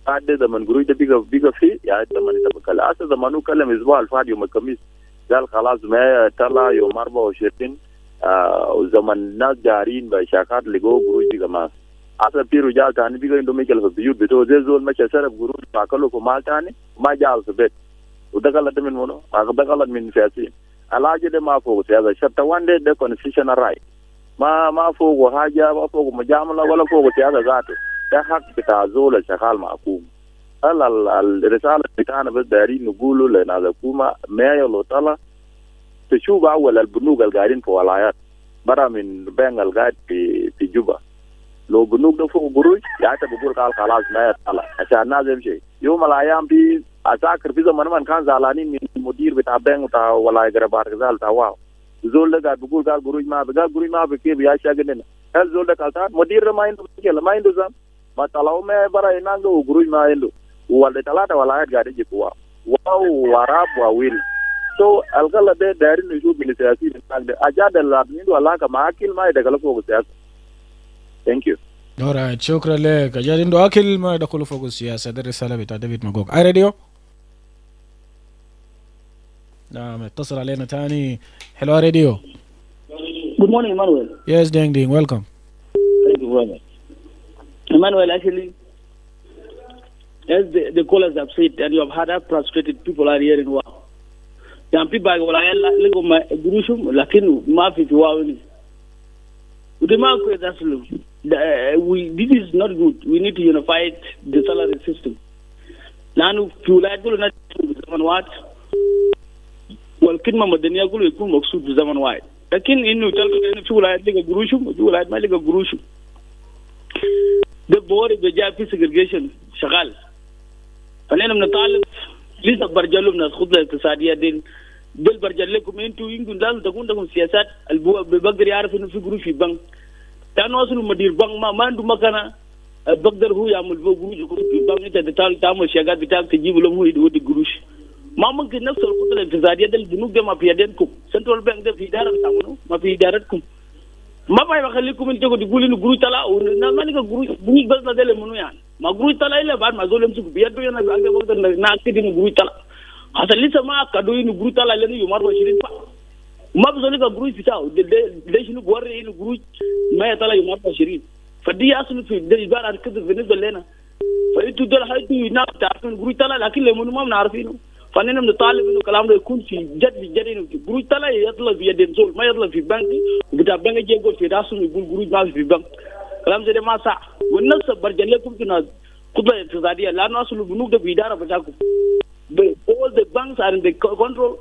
بعد زمن قروي ده بيجا فيه يا زمن يتبكل. أصل زمانه كلم أسبوع الفاضي يوم الخميس قال خلاص ما طلع يوم 24 وزمن الناس جارين بشاكات لقوا قروي دي كمان. أصل في رجال تاني بيجا عندهم مشكلة في البيوت بتوع زي زول مش شرب قروي فاكلوا في مال تاني ما جال في بيت وده غلط من منو؟ ده غلط من سياسيين. الحاجة ده ما فوق سياسة. شابتر 1 ده constitutional right. ما فوق حاجة ما فوق مجاملة ولا فوق سياسة ذاته. ده حق بتاع زول شغال معكوم. الرسالة بتاعنا بس دايرين نقوله لناس الحكومة ما يلو طلع تشوف أول البنوك القاعدين في ولايات برا من بين القاعد في جوبا. لو بنوك ده فوق قروش يعني بقول قال خلاص ما يطلع عشان الناس يمشي. يوم الأيام في أذكر في زمان من كان زعلانين من المدير بتاع بنك بتاع ولاية قربار كذا تواو. زول ده قاعد بقول قال قروش ما بقال قروش ما بكيف يا شاغلنا. هل زول ده قال مدير ما عنده مشكلة ما عنده زم. ما طلعوا ما برا ينانجو وقروش ما عنده. ولا ثلاثة ولايات قاعد يجوا واو وراب وويل. So الغلا ده دايرين نشوف بالسياسي أجاد الأبنين ولا كما أكيل ما يدخلوا فوق السياسة. Thank you. Alright, شكرا لك. أجاد عنده أكل ما يدخلوا فوق السياسة. ده الرسالة بتاع ديفيد ماجوك. أي راديو؟ نعم اتصل علينا تاني. Hello راديو. Good morning, Emmanuel. Yes, Ding, welcome. Thank you, brother. Emmanuel, actually, as the callers have said, and you have had that frustrated people are hearing wow. Some people are like, "Lego my grushum, lakini mafi fi wow ni." The mark is absolute. This is not good. We need to unify the salary system. Nanu fiulat gulu na zaman wat. Wal kidma madaniya gulu yakun maksud zaman wat. Lakini inu talka inu fiulat lega grushum, fiulat ma lega grushum. The board of the JP segregation شغال. فنحن بنطالب لسه برجع لهم ناس خطة اقتصادية دين بل برجع لكم انتوا يمكن لازم تكون لكم سياسات بقدر يعرف انه في قروش في بنك. كانوا اصلا مدير بنك ما عنده مكانه بقدر هو يعمل قروش في البنك. انت تعمل شيكات بتاعك تجيب لهم هو يودي قروش. ما ممكن نفس الخطة الاقتصادية دي البنوك ده ما في يدينكم. سنترال بنك ده في إدارة بتاعهم ما في إدارتكم. ما باي بخليكم انتوا تقولوا انه قروش طلع وما نلقى قروش بنيك بس ده منو يعني ما قروش طلع الا بعد ما زول يمسك بيده انا بقدر ناكد انه قروش طلع حتى لسه ما اكدوا انه قروش طلع لانه يوم 24 ما بزول قروش بتاعه ليش انه بوري انه قروش ما يطلع يوم 24 فدي اصلا في الجبال هتكذب بالنسبه لنا فانتوا دول حياتوا ناس تعرفون قروش طلع لكن لمن ما بنعرفينه فاننا بنطالب انه الكلام ده يكون في جد انه قروش طلع يطلع في يد زول ما يطلع في بنك وبتاع بنك يجي يقول في راسه يقول قروش ما في بنك كلام زي ده ما صح والناس برجع لكم كنا خطه اقتصاديه لانه اصل البنوك ده باداره بتاعكم. All the banks are in the control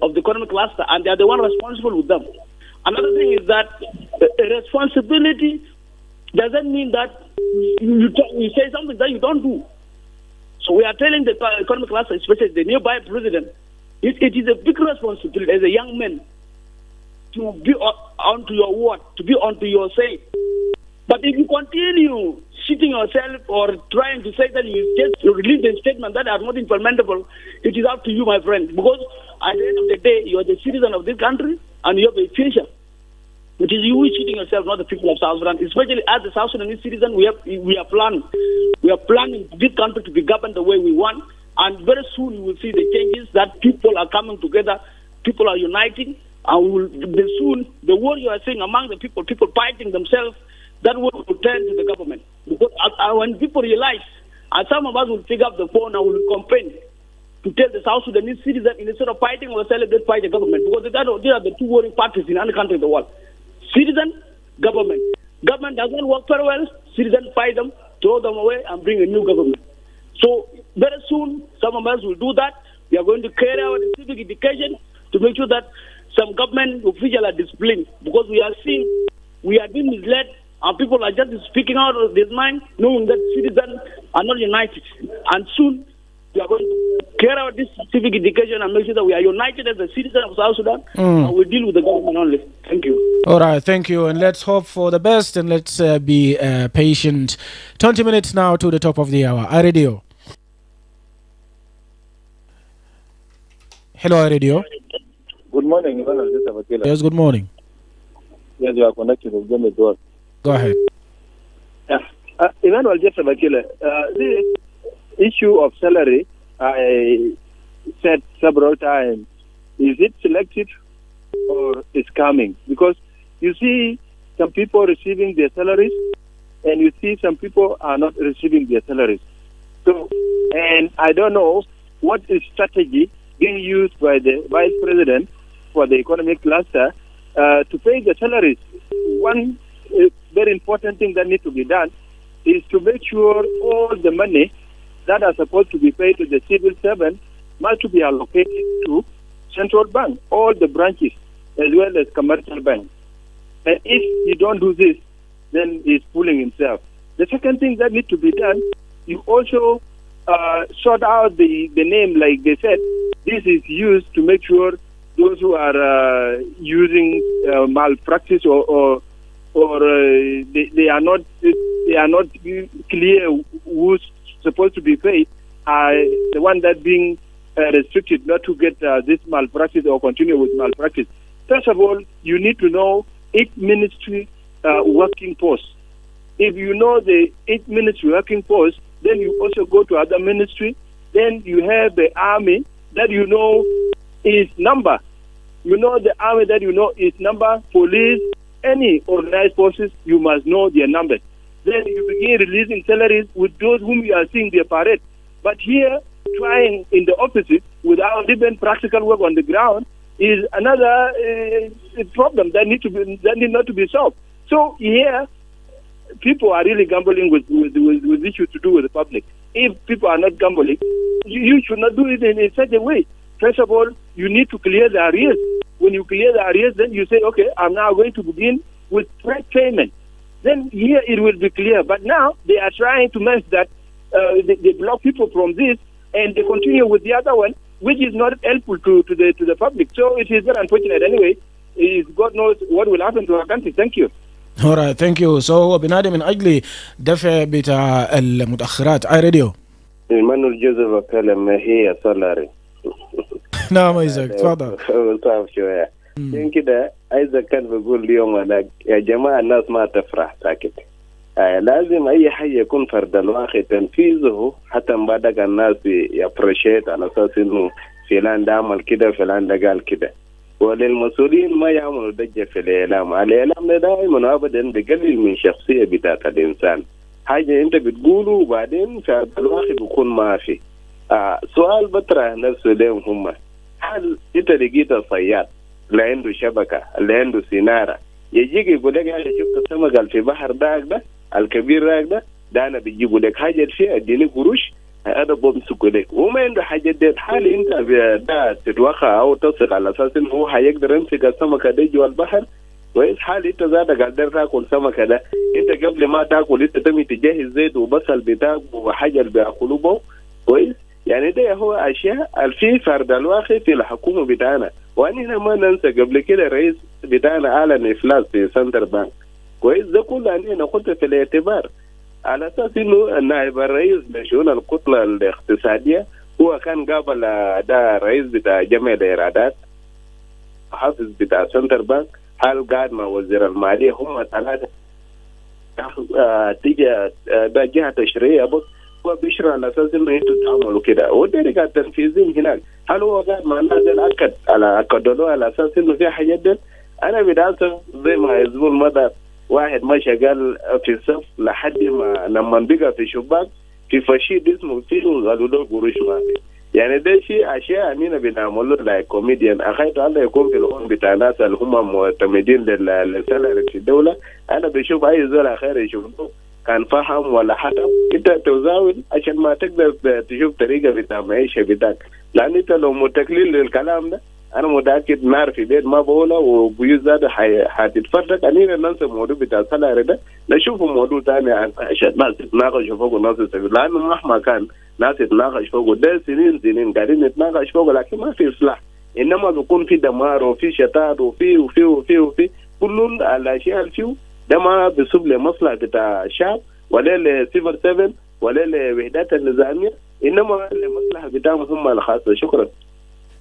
of the economic cluster and they are the one responsible with them. Another thing is that responsibility doesn't mean that you say something that you don't do. So we are telling the economic cluster, especially the nearby president, it is a big responsibility as a young man to be onto your word, to be onto your say. But if you continue shitting yourself or trying to say that you just release a statement that are not implementable, it is up to you, my friend. Because at the end of the day, you are the citizen of this country and you have a future. It is you who is cheating yourself, not the people of South Sudan. Especially as a South Sudanese citizen, we are planning this country to be governed the way we want. And very soon you will see the changes that people are coming together, people are uniting, and soon the war you are seeing among the people fighting themselves, that will turn to the government. Because when people realize, and some of us will pick up the phone and will campaign to tell the South Sudanese citizen instead of fighting ourselves, let's fight the government. Because these are the two warring parties in any country in the world. Citizen, government. Government doesn't work very well, citizens fight them, throw them away, and bring a new government. So very soon, some of us will do that. We are going to carry out civic education to make sure that some government officials are disciplined. Because we are seeing, we are being misled, and people are just speaking out of their mind, knowing that citizens are not united. And soon, we are going to carry out this civic education and make sure that we are united as a citizen of South Sudan, and we deal with the government only. Thank you. All right, thank you. And let's hope for the best and let's be patient. 20 minutes now to the top of the hour. iRadio. Hello, iRadio. Good morning, Emmanuel. Yes, good morning. Yes, you are connected with Jimmy Dwar. Go ahead. Emmanuel Joseph Akile, the issue of salary, I said several times, is it selective or is coming? Because you see some people receiving their salaries and you see some people are not receiving their salaries. So, and I don't know what is strategy being used by the Vice President for the economic cluster to pay the salaries. One very important thing that needs to be done is to make sure all the money that are supposed to be paid to the civil servant must be allocated to central bank, all the branches, as well as commercial banks. And if you don't do this, then he's fooling himself. The second thing that needs to be done, you also sort out the name, like they said. This is used to make sure those who are using malpractice or they are not clear who's supposed to be paid, are the one that being restricted not to get this malpractice or continue with malpractice. First of all, you need to know each ministry working post. If you know the each ministry working post, then you also go to other ministry. Then you have the army that you know is number. You know the army that you know is number. Police, any organized forces, you must know their numbers. Then you begin releasing salaries with those whom you are seeing their parade. But here, trying in the opposite without even practical work on the ground is another problem that need not to be solved. So here, people are really gambling with issues to do with the public. If people are not gambling, you should not do it in such a way. First of all, you need to clear the arrears. When you clear the arrears, then you say, okay, I'm now going to begin with direct payment. Then here it will be clear. But now they are trying to mess that. They block people from this, and they continue with the other one, which is not helpful to the public. So it is very unfortunate anyway. God knows what will happen to our country. Thank you. Alright, thank you. So بنادي من أجل دفع بتاع المتأخرات اي راديو. إيمانويل جوزيف أكيله ما هي سولاري. نعم إيزاك تفضل. صعب شوية. يمكن كده إذا كان بقول اليوم أنا يا جماعة الناس ما تفرح ساكت. لازم أي حاجة يكون فرد الواقع تنفيذه حتى بعد الناس يابريشيت على أساس إنه فلان ده عمل كده فلان ده قال كده. وللمسؤولين ما يعملوا ضجة في الإعلام. الإعلام دائما أبدا بيقلل من شخصية بتاعت الإنسان. حاجة أنت بتقوله وبعدين في الواقع بيكون ما في. سؤال بطرح نفسه لهم هم. هل أنت لقيت صياد اللي عنده شبكة اللي عنده سنارة يجيك يقول لك أنا شفت سمك في بحر ده الكبير ده أنا بيجيبوا لك حاجة فيها اديني قروش هذا بمسكوا لك وما عنده حاجة ديت حال أنت ده تتوقع أو تصل على أساس إنه هو هيقدر يمسك السمكة دي جوا البحر كويس. حال أنت ذاتك قادر تاكل سمكة ده أنت قبل ما تاكل أنت تمي تجهز زيت وبصل بتاعك وحاجة اللي بياكلوا به كويس. يعني ده هو أشياء في فرد الواقع في الحكومة بتاعنا. وأنا ما ننسى قبل كده الرئيس بتاعنا أعلن إفلاس في سنتر بانك كويس. ده كله أنا قلت في الاعتبار على أساس إنه النائب الرئيس لشؤون الكتلة الاقتصادية هو كان قابل ده رئيس بتاع جمع الإيرادات حافظ بتاع سنتر بانك حال قاعد مع وزير المالية هم ثلاثة تيجي ده جهة تشريعية بس هو بيشرع على أساس إنه أنتوا تعملوا كده والدرجة التنفيذيين هناك. هل هو قاعد مع الناس الأكد على أكدوا على أساس إنه في حاجات دي؟ أنا بداية زي ما يزول مدى واحد ما شغال في الصف لحد ما لما بقى في شباك في فشيد اسمه فيه قالوا له قروش ما في. يعني ده شيء أشياء أننا بنعمله لايك كوميديان. أخيط الله يكون في الأون بتاع الناس اللي هم معتمدين للسالري في الدولة. أنا بشوف أي زول أخير يشوفه كان فهم ولا حتى انت تزاول عشان ما تقدر تشوف طريقه بتاع معيشه بتاعك. لان انت لو متكلين للكلام ده انا متاكد نار في بيت ما بقوله وبيوت زاد حتتفرق. اننا ننسى الموضوع بتاع السلاري ده نشوف موضوع ثاني عشان ناس تتناقش فوقه ناس تستفيد. لانه مهما كان ناس تتناقش فوقه ده سنين قاعدين نتناقش فوقه لكن ما في اصلاح. انما بيكون في دمار وفي شتات وفي كل الاشياء اللي فيه ده ما بيصب لمصلحة بتاع الشعب ولا لسيفر 7 ولا لوحدات النظامية إنما لمصلحة بتاعهم هم الخاصة.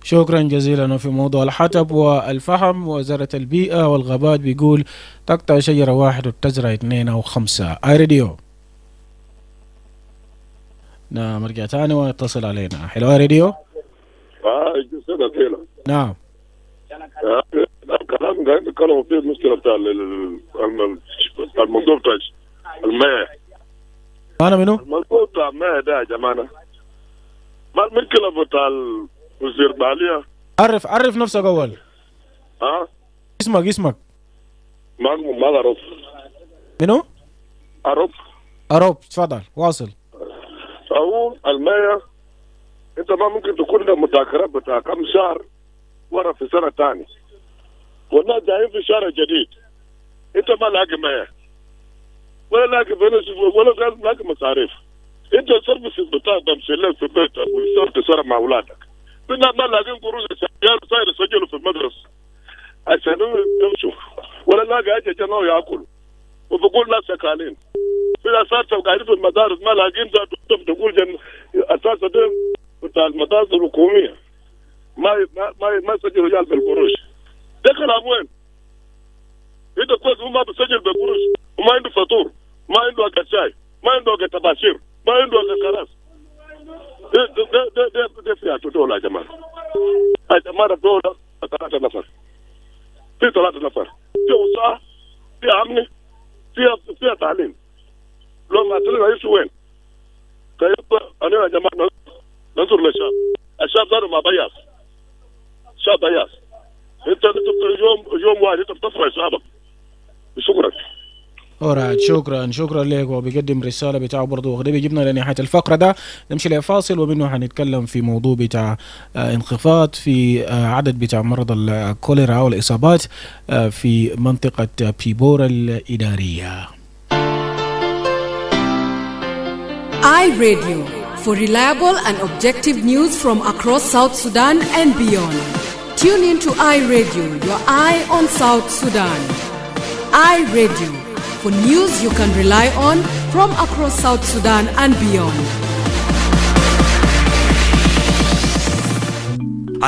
شكرا جزيلا. في موضوع الحطب والفحم وزارة البيئة والغابات بيقول تقطع شجرة واحد وتزرع 2 أو 5. اي راديو. نعم رجع تاني واتصل علينا. حلو اي راديو. جسد أكيله. نعم. الكلام قاعد نتكلم فيه المشكلة بتاع الموضوع بتاع الماء. أنا منو؟ الموضوع بتاع الماء ده يا جماعة ما المشكلة بتاع وزير المالية. عرف نفسك أول. اسمك ما أعرف. منو؟ أعرف. تفضل واصل. أو المية أنت ما ممكن تكون ده مذاكرات بتاع كم شهر ورا في سنة تاني، والناس جايين في شهر جديد أنت ما لاقي مية ولا لاقي فلوس ولا لاقي مصاريف. أنت السيرفيس بتاعك بمشي لك في بيتك ويصير تسرع مع أولادك، الناس ما لاقين قروش عشان صاير يسجلوا في المدرسة عشان يمشوا، ولا لاقي أجي جنوا يأكلوا، وبقول ناس سكالين في أساس قاعدين في المدارس ما لاقين تقول أساس ده بتاع المدارس الحكومية ما يسجل رجال بالقروش. ده كلام وين؟ إذا كويس هو ما بيسجل بالقروش وما عنده فاتور، ما عنده أكل شاي، ما عنده أكل تباشير، ما عنده أكل كراس. ده فيها دولة يا جماعة. يا جماعة دولة 3 نفر. في 3 نفر. في وصاة، في أمن، فيها تعليم. لو ما تعلم هيسوي وين؟ كيف أنا يا جماعة ننظر للشعب. الشعب ده ما بياس. شعب بياس. أنت يوم واحد أنت بتصفى شعبك. شكرا. أورا شكرا لك. وبيقدم رسالة بتاعه برضه، وغدا بيجيبنا لنهاية الفقرة ده نمشي لفاصل، ومنه هنتكلم في موضوع بتاع انخفاض في عدد بتاع مرضى الكوليرا والإصابات في منطقة بيبورا الإدارية. iRadio, for reliable and objective news from across South Sudan and beyond. Tune in to iRadio, your eye on South Sudan. iRadio, for news you can rely on from across South Sudan and beyond.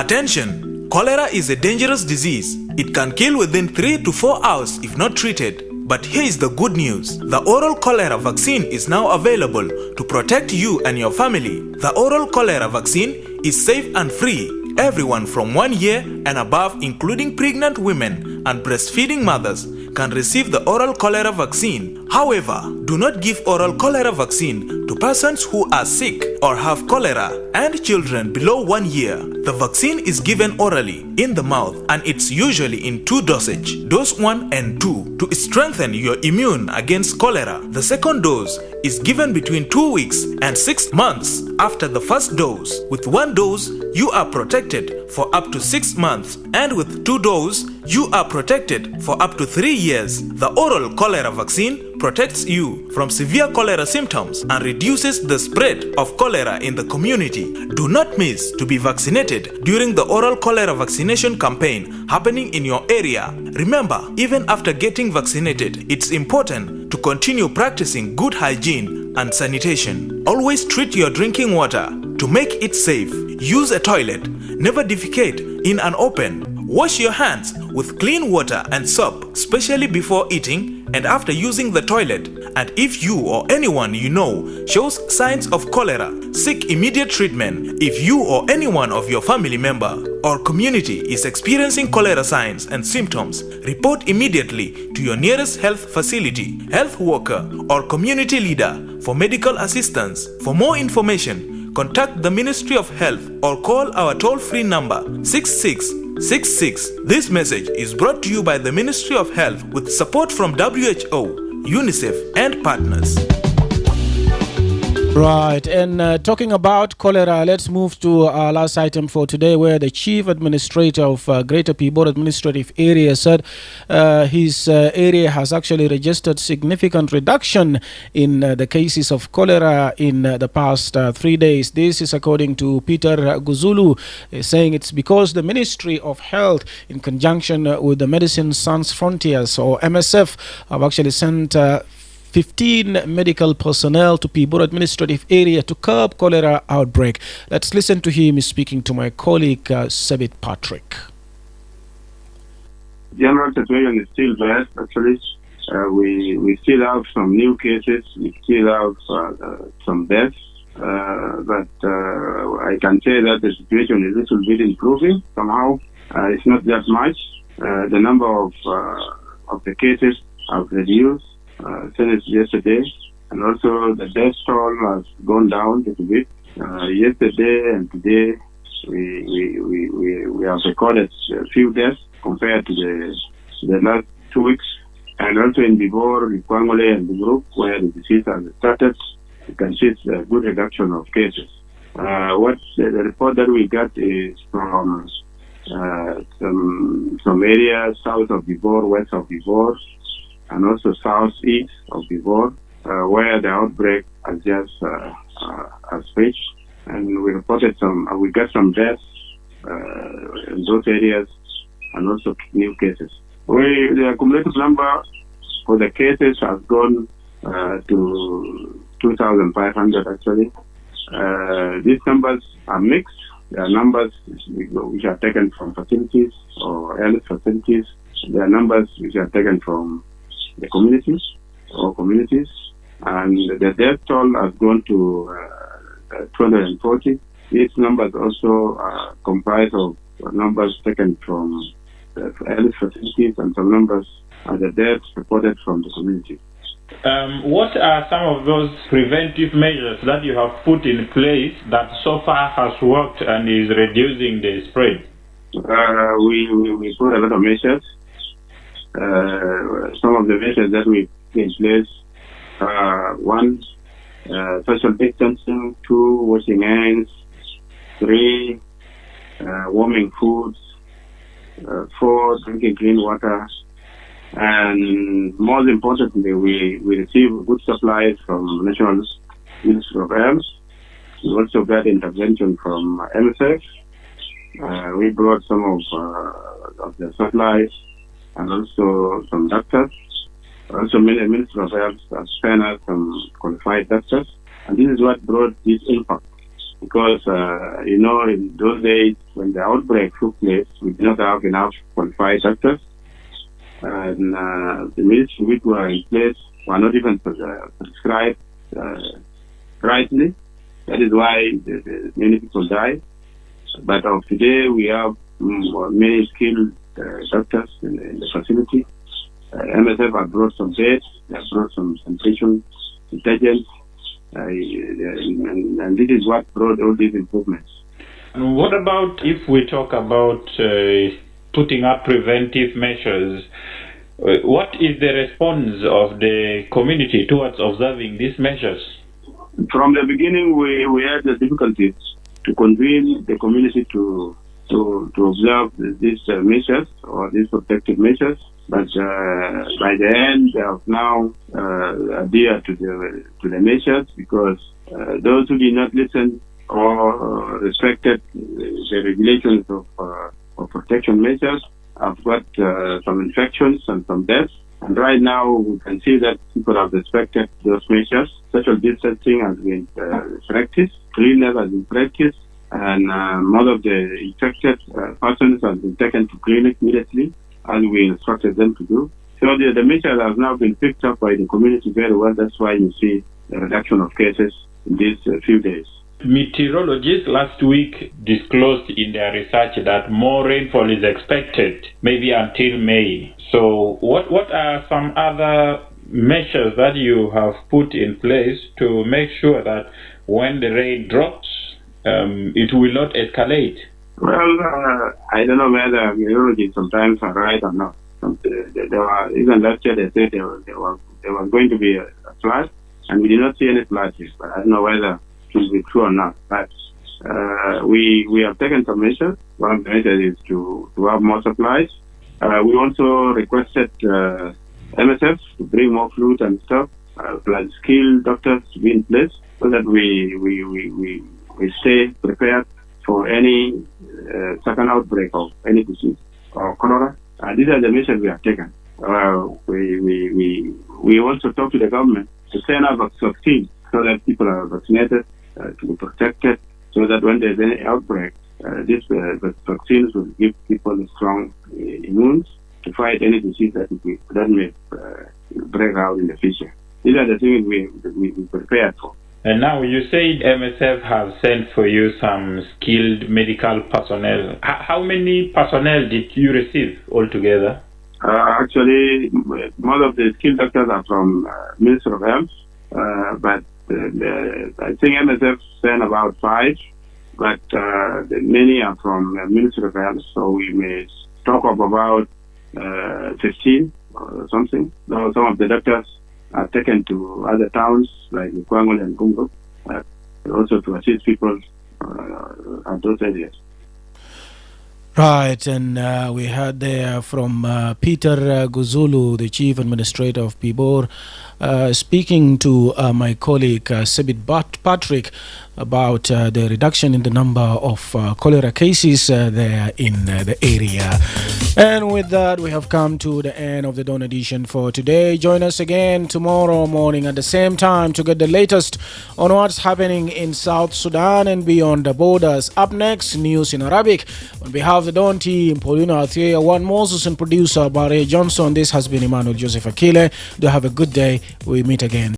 Attention! Cholera is a dangerous disease. It can kill within 3 to 4 hours if not treated. But here is the good news. The oral cholera vaccine is now available to protect you and your family. The oral cholera vaccine is safe and free. Everyone from 1 year and above, including pregnant women and breastfeeding mothers, can receive the oral cholera vaccine. However, do not give oral cholera vaccine to persons who are sick or have cholera and children below 1 year. The vaccine is given orally in the mouth, and it's usually in 2 dosage, dose 1 and 2, to strengthen your immune against cholera. The second dose is given between 2 weeks and 6 months after the first dose. With 1 dose, you are protected for up to 6 months, and with 2 doses, you are protected for up to 3 years. The oral cholera vaccine protects you from severe cholera symptoms and reduces the spread of cholera in the community. Do not miss to be vaccinated during the oral cholera vaccination campaign happening in your area. Remember, even after getting vaccinated, it's important to continue practicing good hygiene and sanitation. Always treat your drinking water to make it safe. Use a toilet. Never defecate in an open. Wash your hands with clean water and soap, especially before eating and after using the toilet. And if you or anyone you know shows signs of cholera, seek immediate treatment. If you or anyone of your family member or community is experiencing cholera signs and symptoms, report immediately to your nearest health facility, health worker, or community leader for medical assistance. For more information, contact the Ministry of Health or call our toll-free number 6666. This message is brought to you by the Ministry of Health with support from WHO, UNICEF, and partners. Right, and talking about cholera, let's move to our last item for today, where the Chief Administrator of Greater Pibor Administrative Area said his area has actually registered significant reduction in the cases of cholera in the past 3 days. This is according to Peter Guzulu, saying it's because the Ministry of Health, in conjunction with the Medicine Sans Frontiers, or MSF, have actually sent 15 medical personnel to Pibor Administrative Area to curb cholera outbreak. Let's listen to him speaking to my colleague Sabit Patrick. General situation is still bad. Actually, we still have some new cases. We still have some deaths. But I can say that the situation is a little bit improving somehow. It's not that much. The number of the cases have reduced since yesterday, and also the death toll has gone down a little bit. Yesterday and today, we have recorded a few deaths compared to the last 2 weeks. And also in Bibor, Kwangole, and the group where the disease has started, you can see it's a good reduction of cases. What the report that we got is from some areas south of Bivor, west of Bivor, and also southeast of Bivor, where the outbreak has just has reached. And we reported we got some deaths in those areas and also new cases. The cumulative number for the cases has gone to 2,500 actually. These numbers are mixed. There are numbers which are taken from facilities or health facilities. There are numbers which are taken from the communities or communities. And the death toll has gone to 240. These numbers also comprise of numbers taken from the health facilities and some numbers are the deaths reported from the community. What are some of those preventive measures that you have put in place that so far has worked and is reducing the spread? We put a lot of measures. Some of the measures that we put in place one, social distancing, 2, washing hands, 3, warming foods, 4, drinking clean water, and most importantly, we receive good supplies from National Ministry of Health. We also got intervention from MSF. We brought some of the supplies and also some doctors. Also, many Ministry of Health has sent us some qualified doctors, and this is what brought this impact. Because, in those days when the outbreak took place, we did not have enough qualified doctors, and the medicine which were in place were not even prescribed rightly. That is why many people died. But of today, we have many skilled doctors in the facility. MSF have brought some beds, they have brought some sanitation detergents, and this is what brought all these improvements. And what about if we talk about putting up preventive measures? What is the response of the community towards observing these measures? From the beginning, we had the difficulties to convene the community to observe these measures or these protective measures. But by the end, they have now adhered to the measures because those who did not listen or respected the regulations of protection measures have got some infections and some deaths. And right now, we can see that people have respected those measures. Social distancing has been practiced, cleanliness has been practiced, and most of the infected persons have been taken to clinic immediately, as we instructed them to do. So the measures have now been picked up by the community very well. That's why you see a reduction of cases in these few days. Meteorologists last week disclosed in their research that more rainfall is expected, maybe until May. So what are some other measures that you have put in place to make sure that when the rain drops, it will not escalate? Well, I don't know whether meteorologists sometimes are right or not. Even last year they said there was going to be a flood, and we did not see any flashes. But I don't know whether it will be true or not. But we have taken some measures. One of the measures is to have more supplies. We also requested MSF to bring more fluid and stuff, plus skilled doctors to be in place, so that we stay prepared for any second outbreak of any disease or cholera. These are the measures we have taken. We also talk to the government to send out vaccines so that people are vaccinated to be protected, so that when there's any outbreak, these vaccines will give people strong immunes to fight any disease that may break out in the future. These are the things we prepared for. And now you said MSF have sent for you some skilled medical personnel. How many personnel did you receive altogether? Actually, most of the skilled doctors are from Ministry of Health, but I think MSF sent about 5, but many are from Ministry of Health, so we may talk of about 15 or something. Though some of the doctors are taken to other towns like Kwangol and Gumbo, also to assist people at those areas. Right, and we heard there from Peter Guzulu, the Chief Administrator of Pibor, speaking to my colleague Sebit Patrick about the reduction in the number of cholera cases there in the area. And with that, we have come to the end of the Dawn edition for today. Join us again tomorrow morning at the same time to get the latest on what's happening in South Sudan and beyond the borders. Up next, news in Arabic. On behalf of the Dawn team, Paulina Athea, Juan Moses, and producer Barre Johnson, this has been Emmanuel Joseph Akile. Do have a good day. We meet again.